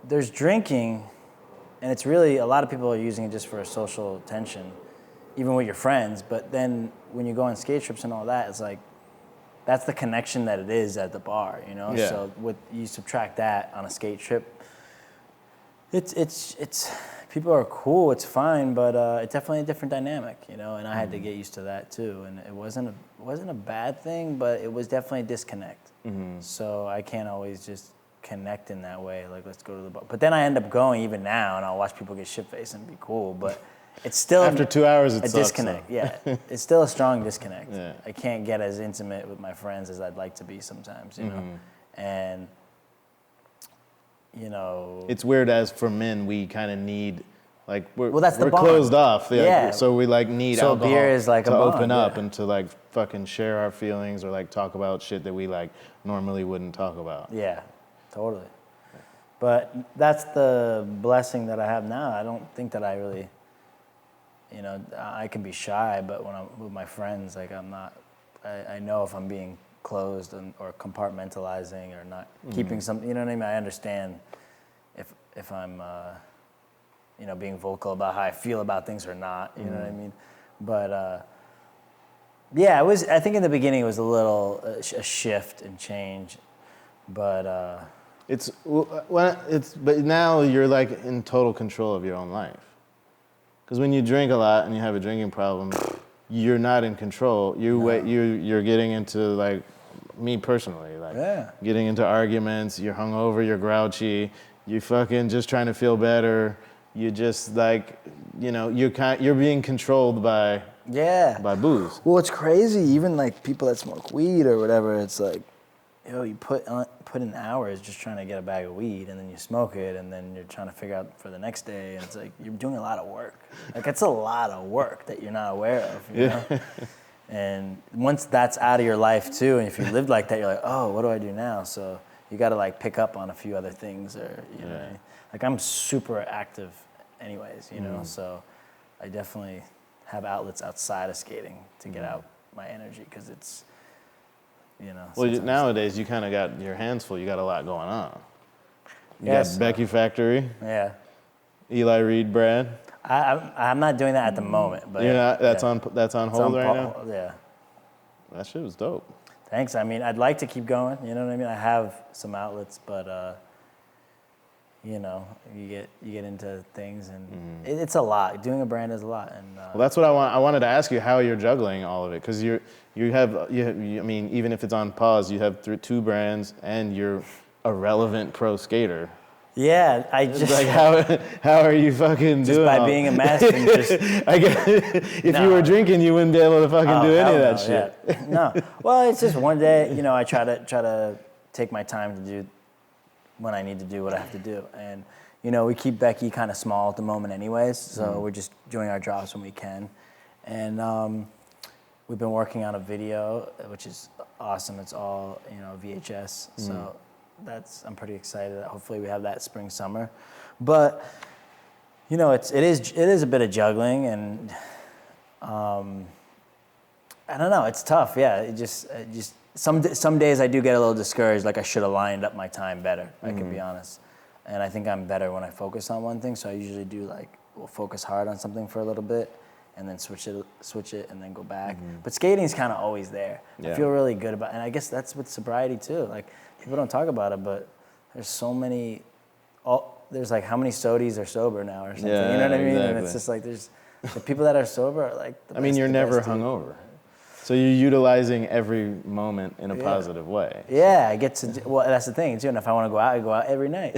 there's drinking. And it's really, a lot of people are using it just for a social tension, even with your friends. But then when you go on skate trips and all that, it's like, that's the connection that it is at the bar, you know? Yeah. So you subtract that on a skate trip, it's people are cool, it's fine, but it's definitely a different dynamic, you know? And I had to get used to that too. And it wasn't a bad thing, but it was definitely a disconnect. So I can't always just connect in that way, like let's go to the bar. But then I end up going even now, and I'll watch people get shit-faced and be cool, but it's still after 2 hours, it's a disconnect. So. Yeah, it's still a strong disconnect. Yeah. I can't get as intimate with my friends as I'd like to be sometimes, you know. And you know, it's weird. As for men, we kind of need like we're the closed off. Yeah. So we like need so alcohol beer is like to a bond, open up and to like fucking share our feelings or like talk about shit that we like normally wouldn't talk about. Yeah. Totally. But that's the blessing that I have now. I don't think that I really, you know, I can be shy, but when I'm with my friends, like I'm not, I know if I'm being closed or compartmentalizing or not keeping something, you know what I mean? I understand if I'm, you know, being vocal about how I feel about things or not, you know what I mean? But, yeah, I think in the beginning it was a little, a shift and change, but, but now you're like in total control of your own life. Because when you drink a lot and you have a drinking problem, you're not in control. You're getting into like me personally, like getting into arguments. You're hungover. You're grouchy. You fucking just trying to feel better. You just like, you know, you're being controlled by booze. Well, it's crazy. Even like people that smoke weed or whatever, it's like, you know, you put in hours just trying to get a bag of weed, and then you smoke it, and then you're trying to figure out for the next day, and it's like you're doing a lot of work. Like it's a lot of work that you're not aware of, you know? And once that's out of your life too, and if you lived like that, you're like, oh, what do I do now? So you got to like pick up on a few other things, or you know, like I'm super active, anyways, you know. So I definitely have outlets outside of skating to get out my energy because it's. you know. Well, sometimes. nowadays you kind of got your hands full. You got a lot going on. You Yes. got Becky Factory, Yeah. Eli Reed brand. I'm not doing that at the moment, but You're not. That's yeah. on It's hold on right now. Yeah. That shit was dope. Thanks. I mean, I'd like to keep going. You know what I mean? I have some outlets, but you know, you get into things, and it's a lot. Doing a brand is a lot, and Well, that's what I want. I wanted to ask you how you're juggling all of it, because you have. I mean, even if it's on pause, you have two brands, and you're a relevant pro skater. yeah, I just Like how are you fucking just doing? by all- being a mess and just I guess if No. you were drinking, you wouldn't be able to fucking do any of that shit. Yeah. No. Well, it's just one day. You know, I try to take my time to do when I need to do what I have to do, and you know, we keep Becky kind of small at the moment, anyways. So we're just doing our drops when we can, and we've been working on a video, which is awesome. It's all VHS, so I'm pretty excited. Hopefully, we have that spring summer, but you know, it is a bit of juggling, and I don't know. It's tough. Yeah, it just some days I do get a little discouraged. Like I should have lined up my time better. I can be honest, and I think I'm better when I focus on one thing. So I usually we'll focus hard on something for a little bit, and then switch it, and then go back. But skating's kind of always there. Yeah. I feel really good about, and I guess that's with sobriety too. Like people don't talk about it, but there's so many. There's like how many sodies are sober now or something. Yeah, you know what I mean? And exactly. it's just like there's the people that are sober are like. I mean, you're never hungover, so you're utilizing every moment in a positive way. Yeah, I get to. Well, that's the thing too. And if I want to go out, I go out every night.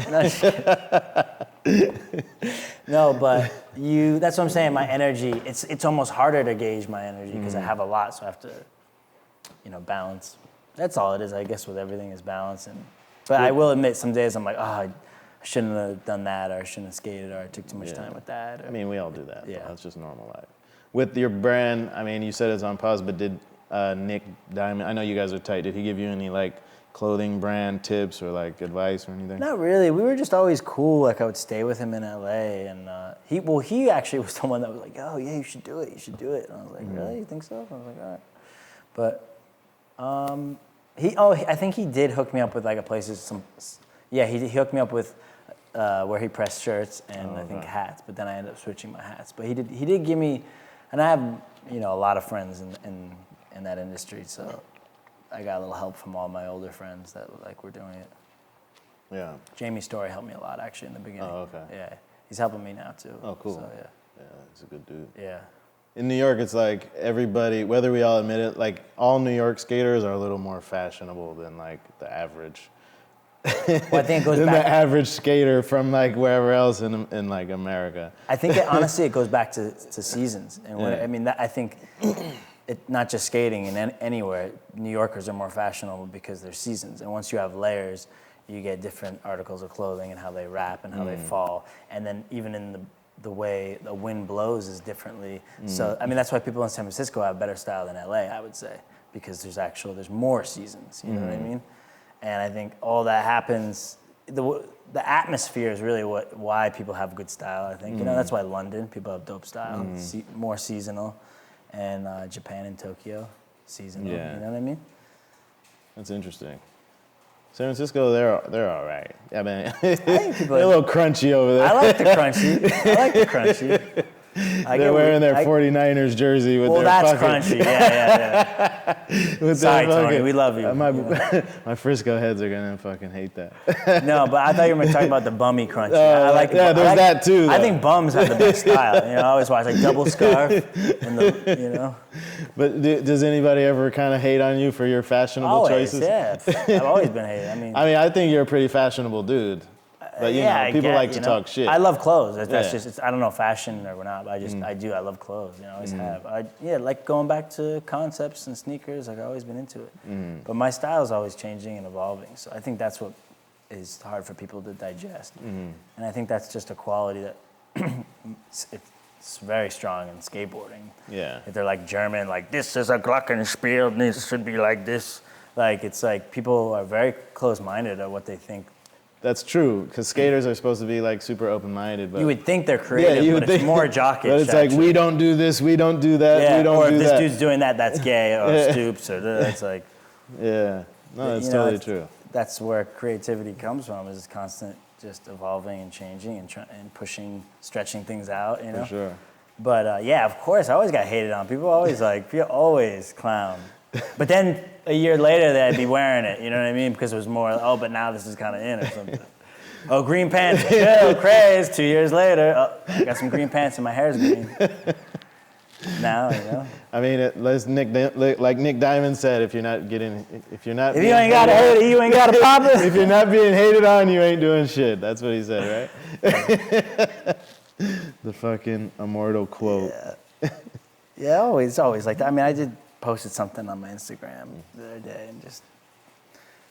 No, but that's what I'm saying. My energy. It's almost harder to gauge my energy because I have a lot, so I have to, balance. That's all it is, I guess. With everything is balance, but I will admit, some days I'm like, I shouldn't have done that, or I shouldn't have skated, or I took too much time with that. Or, I mean, we all do that. Yeah. Yeah, that's just normal life. With your brand, I mean, you said it's on pause, but did Nick Diamond? I know you guys are tight. Did he give you any like clothing brand tips or like advice or anything? Not really. We were just always cool. Like I would stay with him in LA, and he actually was the one that was like, "Oh yeah, you should do it. You should do it." And I was like, "Really? You think so?" I was like, "All right." But I think he did hook me up with like a places. He hooked me up with where he pressed shirts and I think hats. But then I ended up switching my hats. But he did give me, and I have a lot of friends in that industry, so I got a little help from all my older friends that were doing it. Yeah. Jamie Story helped me a lot actually in the beginning. Oh, okay. Yeah, he's helping me now too. Oh, cool. So Yeah, he's a good dude. yeah. In New York, it's like everybody, whether we all admit it, like all New York skaters are a little more fashionable than like the average. Well, I think it goes than back. the average skater from like wherever else in like America. I think honestly it goes back to seasons, and I think not just skating and anywhere. New Yorkers are more fashionable because there's seasons, and once you have layers, you get different articles of clothing and how they wrap and how they fall, and then even in the way the wind blows is differently. So I mean that's why people in San Francisco have better style than LA, I would say, because there's more seasons. You know what I mean? And I think all that happens. The atmosphere is really why people have good style. I think that's why London people have dope style, more seasonal, and Japan and Tokyo seasonal. Yeah. You know what I mean? That's interesting. San Francisco, they're all right. I mean, I think people they're a little crunchy over there. I like the crunchy. They're wearing their 49ers jersey with well, their that's fucking... crunchy. Yeah. with Sorry, their Tony, we love you. My Frisco heads are gonna fucking hate that. No, but I thought you were talking about the bummy crunchy. There's that too. I though. think bums have the best style. I always watch like double scarf, and But does anybody ever kind of hate on you for your fashionable always, choices? yeah. I've always been hated. I think you're a pretty fashionable dude. But people like to talk shit. I love clothes. That's Yeah. just I don't know fashion or not, but I do. I love clothes. I always have. Like going back to concepts and sneakers. Like I've always been into it. But my style is always changing and evolving. So I think that's what is hard for people to digest. And I think that's just a quality that it's very strong in skateboarding. Yeah. If they're like German, like this is a Glockenspiel, this should be like this. Like it's like people are very close-minded at what they think. That's true, because skaters are supposed to be like super open-minded. But You would think they're creative, but it's more jockey. But it's like, we don't do this, we don't do that, we don't or do if this that. dude's doing that, that's gay, or stoops, or that's like. Yeah. No, that's You know, totally it's- true. That's where creativity comes from, is constant just evolving and changing and pushing, stretching things out, you know? For sure. But yeah, of course, I always got hated on. People always clown. But then a year later, they'd be wearing it, you know what I mean? Because it was more, oh, but now this is kind of in or something. Oh, green pants, chill, craze. 2 years later, oh, I got some green pants and my hair's green. Now, you know. I mean, like Nick Diamond said, if you ain't got to hate it, you ain't got to pop it. if you're not being hated on, you ain't doing shit. That's what he said, right? The fucking immortal quote. Yeah, it's always like that. I mean, I posted something on my Instagram the other day, and just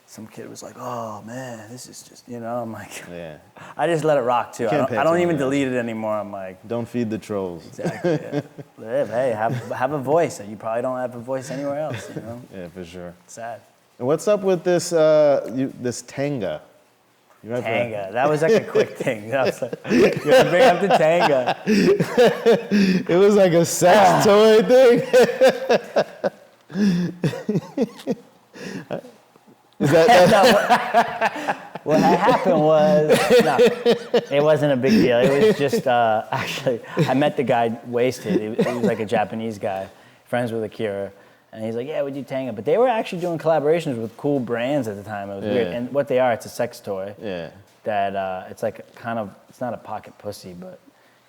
some kid was like, "Oh man, this is just," you know. I'm like, Yeah. I just let it rock too. Can't pay I don't too even much. delete it anymore. I'm like, Don't feed the trolls. exactly. Yeah. Live, hey, have a voice. You probably don't have a voice anywhere else. You know, Yeah, for sure. sad. And what's up with this Tanga? You have Tanga. That was like a quick thing. That was like, you gotta bring up the Tanga. It was like a sex toy thing. Is that What happened was, no, it wasn't a big deal. It was just, actually, I met the guy wasted. He was like a Japanese guy, friends with Akira. And he's like, yeah, we do Tanga. But they were actually doing collaborations with cool brands at the time. It was weird. And what they are, it's a sex toy. Yeah. That it's like kind of, it's not a pocket pussy, but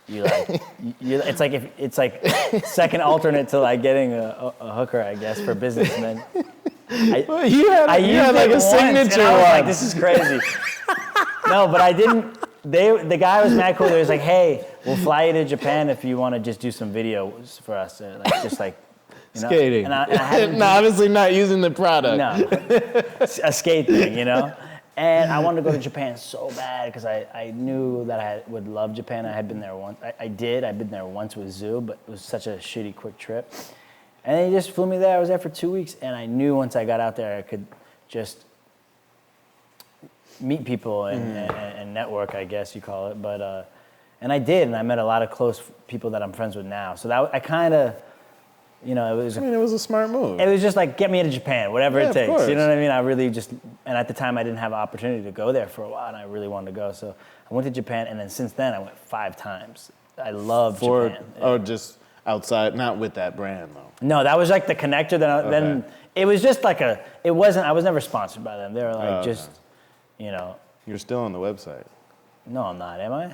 you like, it's like second alternate to like getting a hooker, I guess, for businessmen. You had like a signature and I was one. like, this is crazy. No, but I didn't. The guy was mad cool. He was like, hey, we'll fly you to Japan if you want to just do some videos for us, like just like, you know? Skating. And I hadn't No, obviously not using the product. no, a skate thing, you know. And I wanted to go to Japan so bad because I knew that I would love Japan. I had been there once. I'd been there once with Zoo, but it was such a shitty quick trip. And then he just flew me there. I was there for 2 weeks, and I knew once I got out there, I could just meet people and network, I guess you call it. But and I did, and I met a lot of close people that I'm friends with now. So that I kind of, you know, it was a smart move. It was just like, get me to Japan, whatever Yeah, it of takes. course. You know what I mean? I really just, and at the time I didn't have an opportunity to go there for a while, and I really wanted to go. So I went to Japan, and then since then I went 5 times. I love Japan. Oh, just outside, not with that brand though. No, that was like the connector. Then it was just like I was never sponsored by them. They were like you know. You're still on the website. No, I'm not, am I?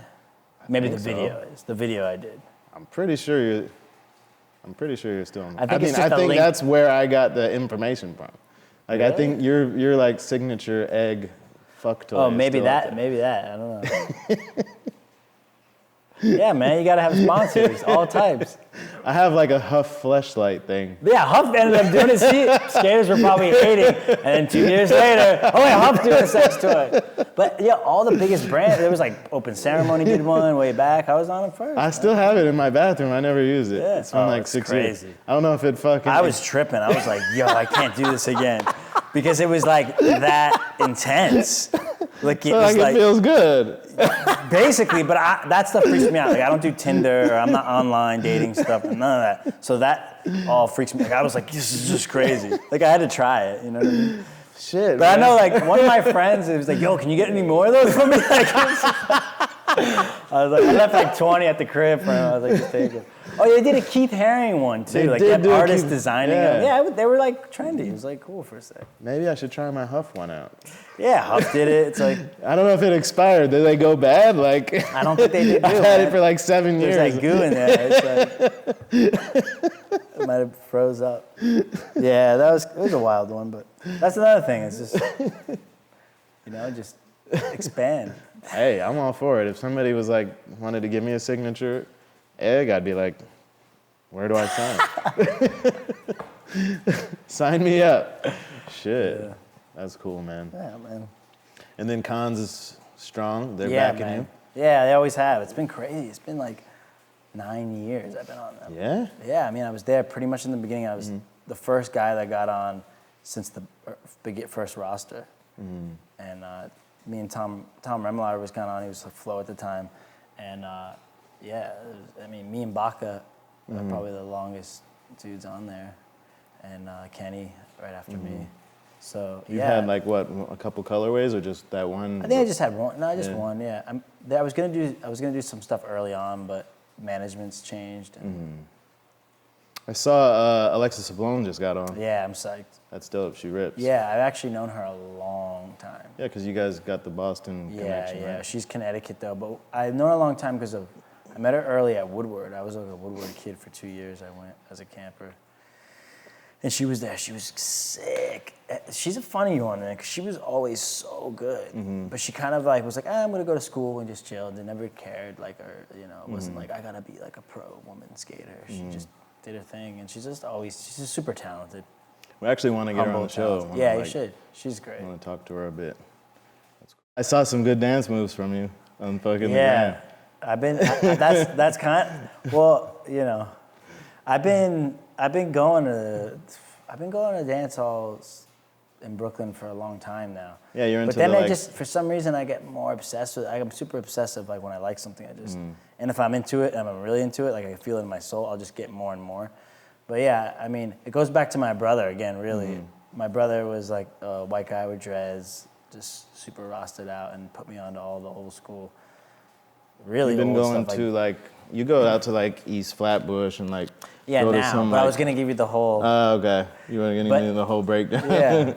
Maybe the think video is. The video I did. I'm pretty sure you're still on. I think it's just a think link. that's where I got the information from. Like I Really? think your like signature egg fuck toy. Oh, is maybe still that. up there. Maybe that. I don't know. Yeah, man, you gotta have sponsors, all types. I have like a Huff fleshlight thing. Yeah, Huff ended up doing it. See, skaters were probably hating, and then 2 years later, oh yeah, Huff doing a sex toy. But yeah, all the biggest brands. There was like Open Ceremony did one way back. I was on it first. I still have it in my bathroom. I never use it. Yeah. It's been like it's 6 crazy. years. I don't know if it fucking. I was tripping. I was like, yo, I can't do this again, because it was like that intense. Like it was it feels good. basically, but that stuff freaks me out. Like I don't do Tinder, or I'm not online dating stuff, and none of that. So that all freaks me. Like I was like, this is just crazy. Like I had to try it. You know what I mean? Shit. But man. I know, like, one of my friends was like, yo, can you get any more of those for me? Like, I was like, I left like 20 at the crib for him. I was like, just take it. Oh, they did a Keith Haring one, too. They like, did that do a artist Keith- designing yeah. them. Yeah, they were, like, trendy. It was, like, cool for a sec. Maybe I should try my Huff one out. Yeah, Huff did it. It's like, I don't know if it expired. Did they go bad? Like I don't think they did. I've had it for like 7 years. There's, like, goo in there. It's like, it might have froze up. Yeah, it was a wild one, but that's another thing. It's just, you know, just expand. Hey, I'm all for it. If somebody was like, wanted to give me a signature egg, I'd be like, where do I sign? Sign me up. Shit. Yeah. That's cool, man. Yeah, man. And then Cons is strong. They're Yeah, backing man. Yeah, they always have. It's been crazy. It's been like 9 years I've been on them. you. Yeah? Yeah, I mean, I was there pretty much in the beginning. I was the first guy that got on since the first roster. And me and Tom Remillard was kind of on. He was a flow at the time. And yeah, me and Baca are probably the longest dudes on there. And Kenny right after me. So You had like what, a couple colorways or just that one? I think I just had one. No, just one. Yeah. I was gonna do some stuff early on, but management's changed. And I saw Alexis Sablon just got on. Yeah, I'm psyched. That's dope. She rips. Yeah, I've actually known her a long time. Yeah, because you guys got the Boston connection, Yeah. right? She's Connecticut though, but I've known her a long time because I met her early at Woodward. I was like a Woodward kid for 2 years. I went as a camper. And she was there. She was sick. She's a funny one, man, because she was always so good. But she kind of like was like, I'm gonna go to school and just chill. They never cared, like, or it wasn't like I gotta be like a pro woman skater. She just did her thing, and she's just super talented. We actually want to get her on the show. Yeah, you should. She's great. I want to talk to her a bit. That's cool. I saw some good dance moves from you on fucking the gram. I've been. That's kind. Well, I've been going to dance halls in Brooklyn for a long time now. Yeah, you're into. But then I just, for some reason, I get more obsessed with. I'm super obsessive. Like when I like something, I just. And if I'm into it, and I'm really into it, like I feel it in my soul, I'll just get more and more. But yeah, I mean, it goes back to my brother again. Really, my brother was like a white guy with dreads, just super rostered out, and put me onto all the old school. Really, you've been old going stuff, to like you go out to like East Flatbush and like. Yeah, go now. to some, but I was gonna give you the whole. Oh, okay. You were gonna give me the whole breakdown. Yeah.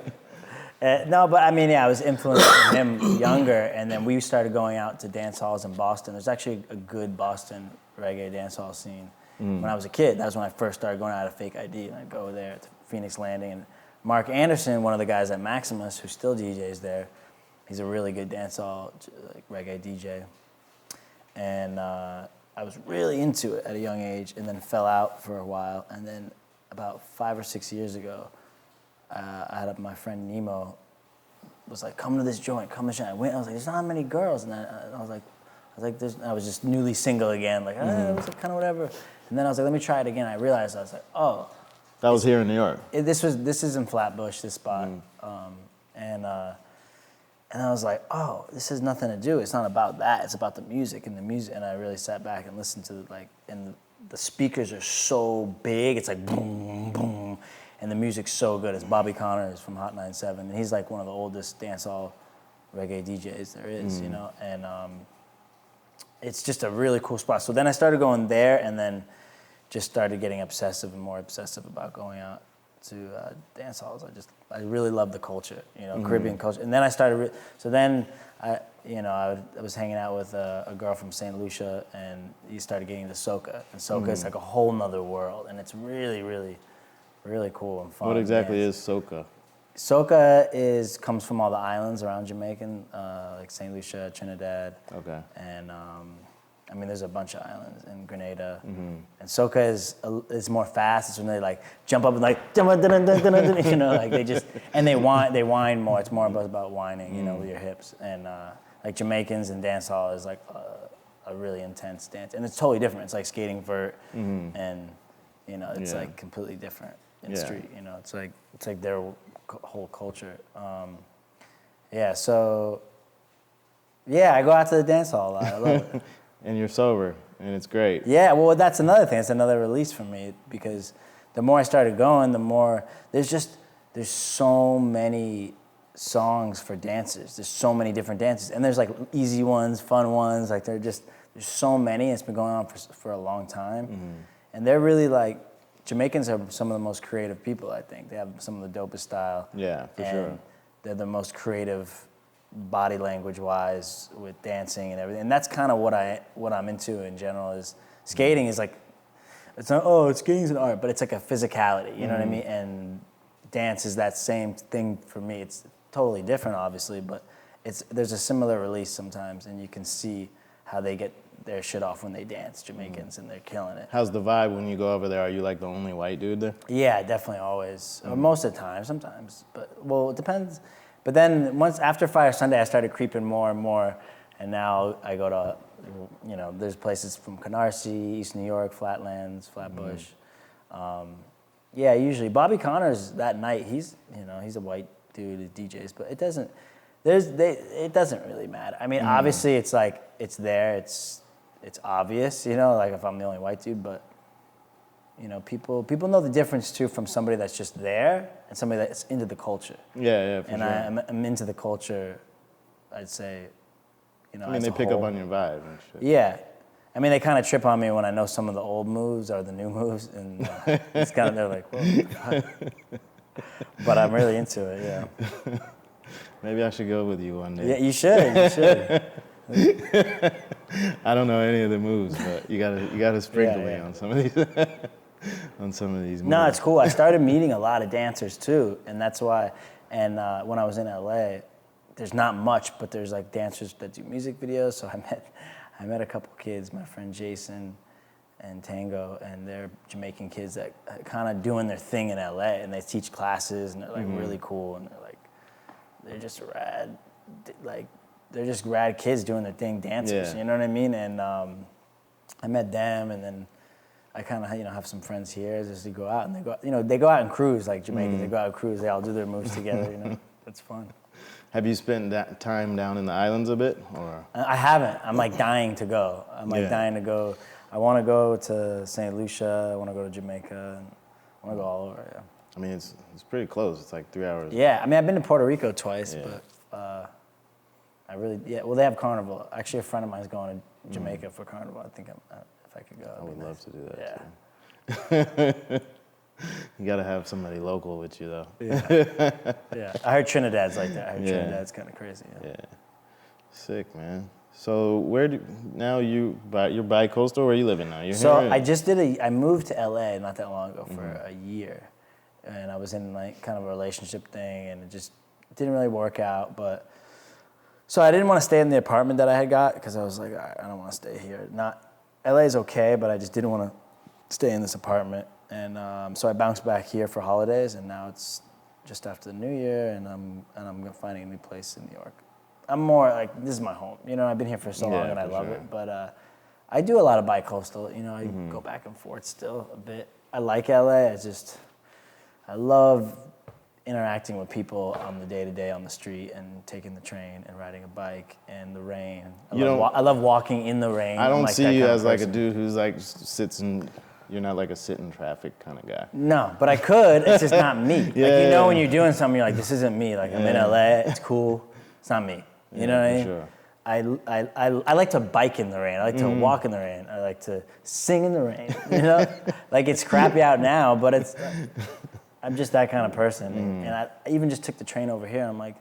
No, but I mean, yeah, I was influenced from him younger, and then we started going out to dance halls in Boston. There's actually a good Boston reggae dance hall scene. When I was a kid, that was when I first started going out of Fake ID, and I'd go there to Phoenix Landing. And Mark Anderson, one of the guys at Maximus, who still DJs there, he's a really good dance hall like reggae DJ. And I was really into it at a young age, and then fell out for a while. And then about 5 or 6 years ago, I had my friend Nemo was like, "Come to this joint, come to this joint." I went. I was like, "There's not many girls," and I was like, I was just newly single again, like, it was kind of whatever. And then I was like, let me try it again. I realized I was like, oh. That was here in New York. This is in Flatbush, this spot, and I was like, oh, this has nothing to do. It's not about that. It's about the music and the music. And I really sat back and listened to and the speakers are so big. It's like boom, boom, and the music's so good. It's Bobby Connors from Hot 97, and he's like one of the oldest dancehall reggae DJs there is, and it's just a really cool spot. So then I started going there, and then just started getting obsessive and more obsessive about going out to dance halls. I really love the culture, Caribbean culture. And then I started, I was hanging out with a girl from St. Lucia, and you started getting to soca. And soca is like a whole nother world, and it's really, really, really cool and fun. What exactly is soca? Soca comes from all the islands around Jamaican, like St. Lucia, Trinidad. Okay. And there's a bunch of islands in Grenada. And soca is more fast. It's when they like jump up and like, like they just, and they whine more. It's more about whining, with your hips. And like Jamaicans and dancehall is like a really intense dance. And it's totally different. It's like skating vert, and it's like completely different in the street. It's like their whole culture. So I go out to the dance hall a lot. I love it. And you're sober, and it's great. Yeah, well, that's another thing. It's another release for me, because the more I started going, the more there's so many songs for dances. There's so many different dances, and there's like easy ones, fun ones. Like there's so many. It's been going on for a long time, and they're really like, Jamaicans are some of the most creative people. I think they have some of the dopest style. Yeah, for sure. They're the most creative, body language wise, with dancing and everything. And that's kind of what I'm into in general. Is skating is like, it's not, skating's an art, but it's like a physicality. You know what I mean? And dance is that same thing for me. It's totally different, obviously, but there's a similar release sometimes, and you can see how they get their shit off when they dance, Jamaicans, and they're killing it. How's the vibe when you go over there? Are you like the only white dude there? Yeah, definitely always. Or most of the time, sometimes. But, well, it depends. But then after Fire Sunday, I started creeping more and more. And now I go to, there's places from Canarsie, East New York, Flatlands, Flatbush. Usually. Bobby Connors, that night, he's a white dude who DJs, but it doesn't really matter. I mean, obviously it's like, it's there, it's obvious, like if I'm the only white dude, but You know, people know the difference too from somebody that's just there and somebody that's into the culture. Yeah, for and sure. I'm into the culture, I'd say, you know, I mean, as they a pick whole. up on your vibe and shit. Yeah. I mean, they kind of trip on me when I know some of the old moves or the new moves, and it's kind of, they're like, whoa, what the fuck? But I'm really into it, yeah. Maybe I should go with you one day. Yeah, you should. I don't know any of the moves, but you gotta sprinkle me Yeah. on some of these on some of these moves. No, it's cool. I started meeting a lot of dancers too, and that's why. And when I was in LA, there's not much, but there's like dancers that do music videos. So I met a couple kids, my friend Jason and Tango, and they're Jamaican kids that kind of doing their thing in LA, and they teach classes, and they're like really cool, and they're just rad, like they're just rad kids doing their thing, dancers. Yeah. You know what I mean? And I met them, and then I kind of have some friends here just to go out, and they go out and cruise like Jamaicans. They go out and cruise. They all do their moves together. You know, it's fun. Have you spent that time down in the islands a bit, or? I haven't. I'm like dying to go. Dying to go. I want to go to St. Lucia. I want to go to Jamaica. And I want to go all over. Yeah. I mean, it's pretty close. It's like 3 hours. Yeah. I mean, I've been to Puerto Rico twice, Yeah. but well, they have Carnival. Actually, a friend of mine is going to Jamaica for Carnival. I think if I could go, I would love to do that. Yeah. Too. You gotta have somebody local with you, though. Yeah. I heard Trinidad's like that. I heard Yeah. Trinidad's kind of crazy. Yeah. Sick, man. So you're bi-coastal? Where are you living now? You're So here? I moved to LA not that long ago for a year, and I was in like kind of a relationship thing, and it just didn't really work out. But so I didn't want to stay in the apartment that I had got because I was like, I don't want to stay here. LA is okay, but I just didn't want to stay in this apartment, and so I bounced back here for holidays, and now it's just after the New Year, and I'm finding a new place in New York. I'm more like, this is my home. You know, I've been here for so long and I love it. But I do a lot of bi-coastal. You know, I go back and forth still a bit. I like LA. I love interacting with people on the day-to-day on the street and taking the train and riding a bike and the rain. I love walking in the rain. I don't like see that you kind of as like a person. dude who's like sits in. You're not like a sit in traffic kind of guy. No, but I could. It's just not me. Yeah, like, you know, yeah. when you're doing something, you're like, this isn't me. Like, I'm in LA. It's cool. It's not me. You know what I mean? Sure. I like to bike in the rain. I like to walk in the rain. I like to sing in the rain. You know, like it's crappy out now, but I'm just that kind of person. And I even just took the train over here. And I'm like,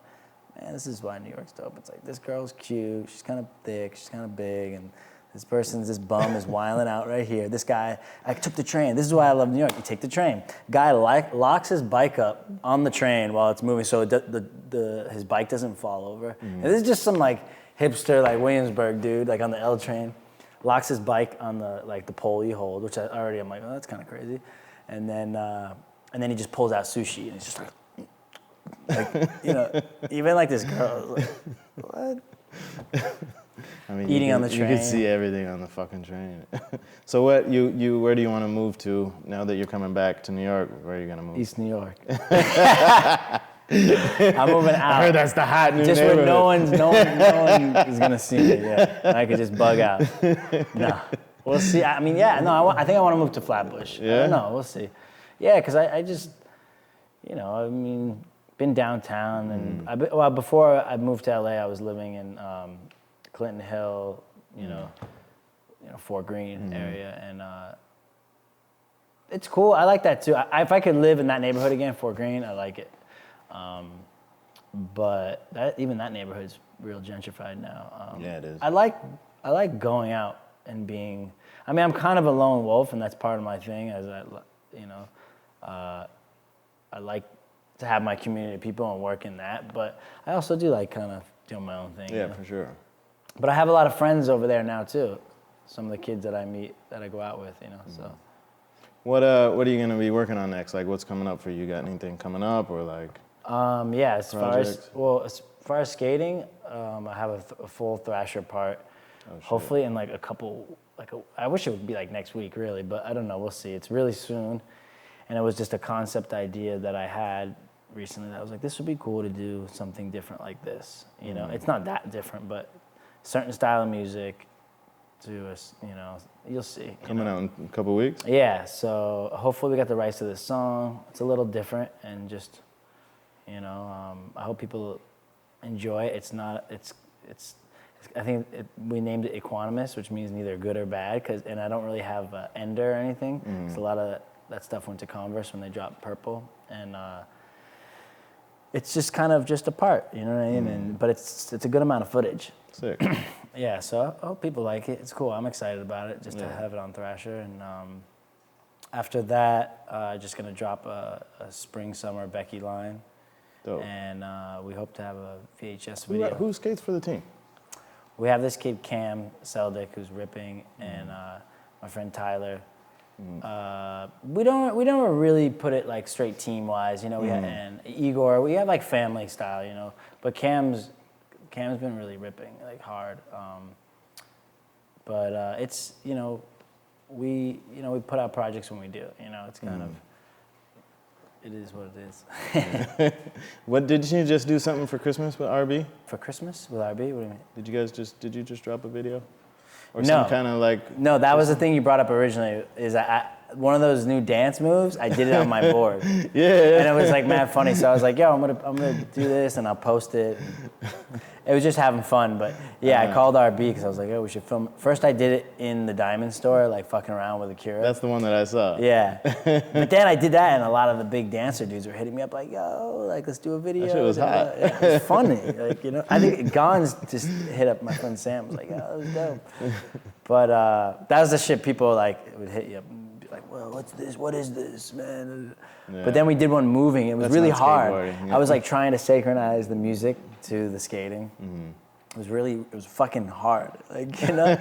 man, this is why New York's dope. It's like this girl's cute. She's kind of thick. She's kind of big, and this bum is whiling out right here. This guy, I took the train. This is why I love New York. You take the train. Guy locks his bike up on the train while it's moving, so his bike doesn't fall over. And this is just some like hipster like Williamsburg dude, like on the L train, locks his bike on the pole you hold, which I'm like, oh, that's kind of crazy. And then he just pulls out sushi, and he's just like you know, even like this girl, like, what? I mean, Eating on the train. You can see everything on the fucking train. So where do you want to move to now that you're coming back to New York? Where are you gonna move? East New York. I'm moving out. I heard that's the hot new just neighborhood. where no one is gonna see me. Yeah, and I could just bug out. No, we'll see. I mean, yeah, no, I think I want to move to Flatbush. Yeah? I don't know. We'll see. Yeah, because I just, you know, I mean, been downtown, and before I moved to LA, I was living in Clinton Hill, you know, Fort Greene area, and it's cool. I like that too. If I could live in that neighborhood again, Fort Greene, I like it. But even that neighborhood's real gentrified now. Yeah, it is. I like going out and being. I mean, I'm kind of a lone wolf, and that's part of my thing. I like to have my community of people and work in that, but I also do like kind of doing my own thing. Yeah, for sure. But I have a lot of friends over there now too. Some of the kids that I meet, that I go out with, you know. So. What are you gonna be working on next? Like, what's coming up for you? Got anything coming up, or like? Yeah, as projects? far as skating, I have a full Thrasher part. Oh, shit. Hopefully in like a couple, I wish it would be like next week really, but I don't know. We'll see. It's really soon, and it was just a concept idea that I had recently. That I was like, this would be cool to do something different like this. You know, it's not that different, but certain style of music, to us, you know, you'll see. Coming out in a couple weeks? Yeah, so hopefully we got the rights to this song. It's a little different and just, you know, I hope people enjoy it. I think we named it equanimous, which means neither good or bad, and I don't really have an ender or anything. So a lot of that stuff went to Converse when they dropped Purple, and it's just kind of just a part, you know what I mean? But it's a good amount of footage. Sick. Yeah, so I hope people like it. It's cool. I'm excited about it, just to have it on Thrasher. And after that, just gonna drop a spring summer Becky line. Dope. And we hope to have a VHS video. Who skates for the team? We have this kid Cam Seldick who's ripping, and my friend Tyler. We don't really put it like straight team wise, you know. And Igor, we have like family style, you know. But Cam's been really ripping like hard. But it's, you know, we put out projects when we do, you know. It's kind of. It is what it is. What did you just do something for Christmas with RB? For Christmas with RB? What do you mean? Did you just drop a video? Or No. some kind of like... No, that was the thing you brought up originally, is one of those new dance moves, I did it on my board. Yeah. And it was like mad funny, so I was like, yo, I'm gonna do this and I'll post it. It was just having fun, but yeah, I called RB because I was like, oh, we should film. First I did it in the Diamond store, like fucking around with Akira. That's the one that I saw. Yeah. But then I did that, and a lot of the big dancer dudes were hitting me up like, yo, like, let's do a video. That shit was hot. Yeah, it was funny. Like, you know, I think Gons just hit up my friend Sam, was like, oh, that was dope. But that was the shit people like would hit you up and be like, well, what's this? What is this, man? Yeah. But then we did one moving. It was really hard. Yeah. I was like trying to synchronize the music to the skating. It was fucking hard, like, you know?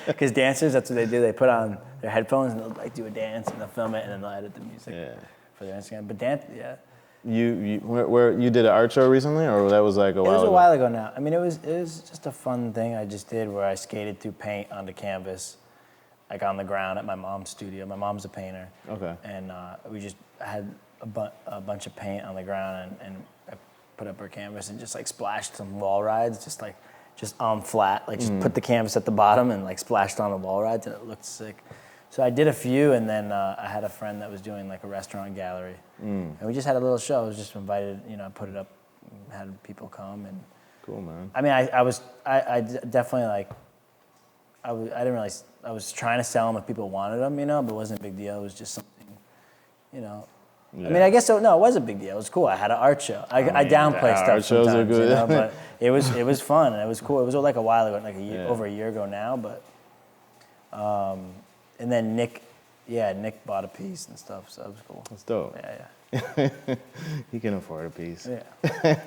Because dancers, that's what they do. They put on their headphones and they'll like do a dance and they'll film it and then they'll edit the music for their Instagram. But You did an art show recently, or that was like a while ago? It was a while ago now. I mean, it was just a fun thing I just did where I skated through paint onto canvas, like on the ground at my mom's studio. My mom's a painter. Okay. And we just had a bunch of paint on the ground and I put up her canvas and just like splashed some wall rides, just on flat, like just put the canvas at the bottom and like splashed on the wall rides, and it looked sick. So I did a few, and then I had a friend that was doing like a restaurant gallery, and we just had a little show. I was just invited, you know, I put it up, had people come, and cool, man. I mean, I definitely like, I didn't really, I was trying to sell them if people wanted them, you know, but it wasn't a big deal. It was just something, you know. Yeah. I mean, I guess so. No, it was a big deal. It was cool. I had an art show. I downplay stuff art shows sometimes, are good. You know, but it was fun and it was cool. It was like a while ago, like over a year ago now. But and then Nick bought a piece and stuff, so it was cool. That's dope. Yeah. He can afford a piece. Yeah.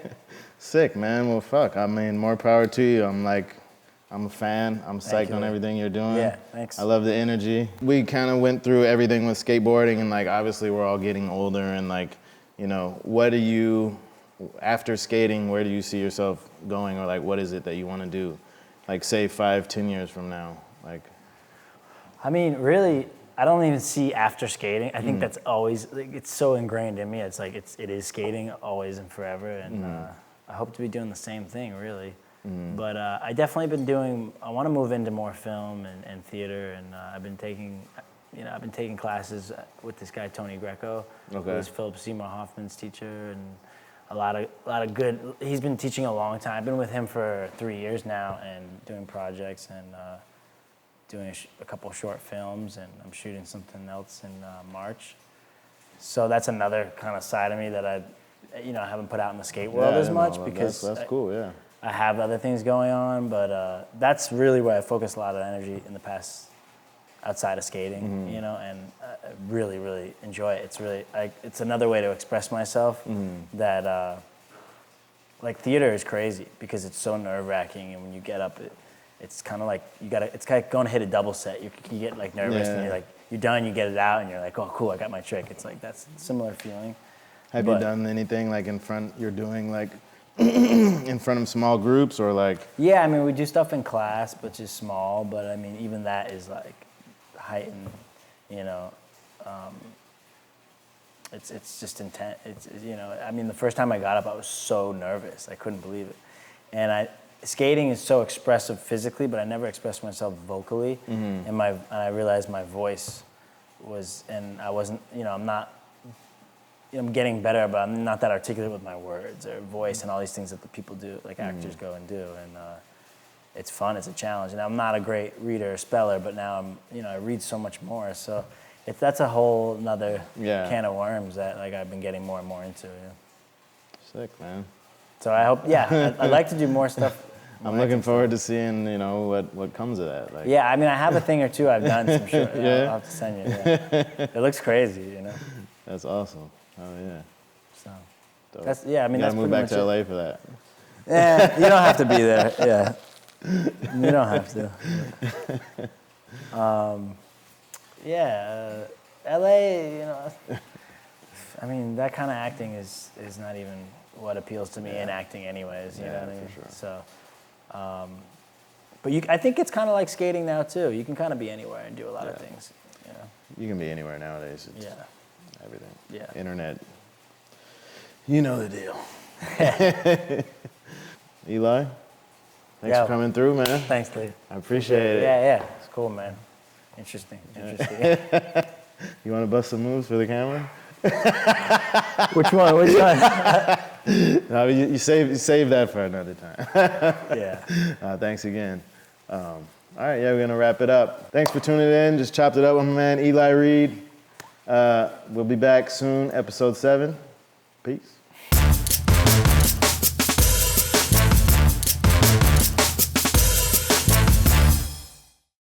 Sick, man. Well, fuck. I mean, more power to you. I'm a fan. I'm psyched on everything you're doing. Yeah, thanks. I love the energy. We kind of went through everything with skateboarding, and like obviously we're all getting older, and like, you know, what do you, after skating, where do you see yourself going, or like what is it that you want to do, like say 5-10 years from now, like? I mean, really, I don't even see after skating. I think that's always, like, it's so ingrained in me. It's like it is skating always and forever, and I hope to be doing the same thing, really. But I definitely I want to move into more film and theater, and I've been taking classes with this guy Tony Greco, who's Philip Seymour Hoffman's teacher, and a lot of good. He's been teaching a long time. I've been with him for 3 years now, and doing projects and doing a couple short films, and I'm shooting something else in March. So that's another kind of side of me that I haven't put out in the skate world as much because that's cool. Yeah. I have other things going on, but that's really where I focus a lot of energy in the past outside of skating, you know, and I really, really enjoy it. It's really, it's another way to express myself that, like, theater is crazy because it's so nerve-wracking, and when you get up, it's kind of like, it's like going to hit a double set. You get, like, nervous, and you're like, you're done, you get it out, and you're like, oh, cool, I got my trick. It's like, that's a similar feeling. Have you done anything, like, you're doing, like, in front of small groups, or like? Yeah, I mean, we do stuff in class, but just small. But I mean, even that is like heightened, you know. It's just intense. It's, you know, I mean, the first time I got up, I was so nervous. I couldn't believe it. And skating is so expressive physically, but I never expressed myself vocally. And I realized my voice was, and I wasn't, I'm getting better, but I'm not that articulate with my words or voice and all these things that the people do, like actors go and do. And it's fun, it's a challenge. And I'm not a great reader or speller, but now I read so much more. So that's a whole nother can of worms that like I've been getting more and more into. Yeah. Sick, man. So I hope, I'd like to do more stuff. I'm looking forward to seeing, what comes of that. Like. Yeah, I mean, I have a thing or two I've done, some short. I'll have to send you. Yeah. It looks crazy, That's awesome. Oh yeah. So Dope. that's I mean, you that's gotta move back to LA for that. Yeah, you don't have to be there. Yeah, you don't have to. LA, I mean, that kind of acting is not even what appeals to me in acting, anyways. You know what I mean? For sure. So. But I think it's kind of like skating now too. You can kind of be anywhere and do a lot of things. You can be anywhere nowadays. It's everything. Yeah. Internet. You know the deal. Eli, thanks for coming through, man. Thanks, Lee. I appreciate it. Yeah. It's cool, man. Interesting. You want to bust some moves for the camera? Which one? No, you save that for another time. Yeah. Thanks again. All right, we're going to wrap it up. Thanks for tuning in. Just chopped it up with my man, Eli Reed. We'll be back soon, episode 7. Peace.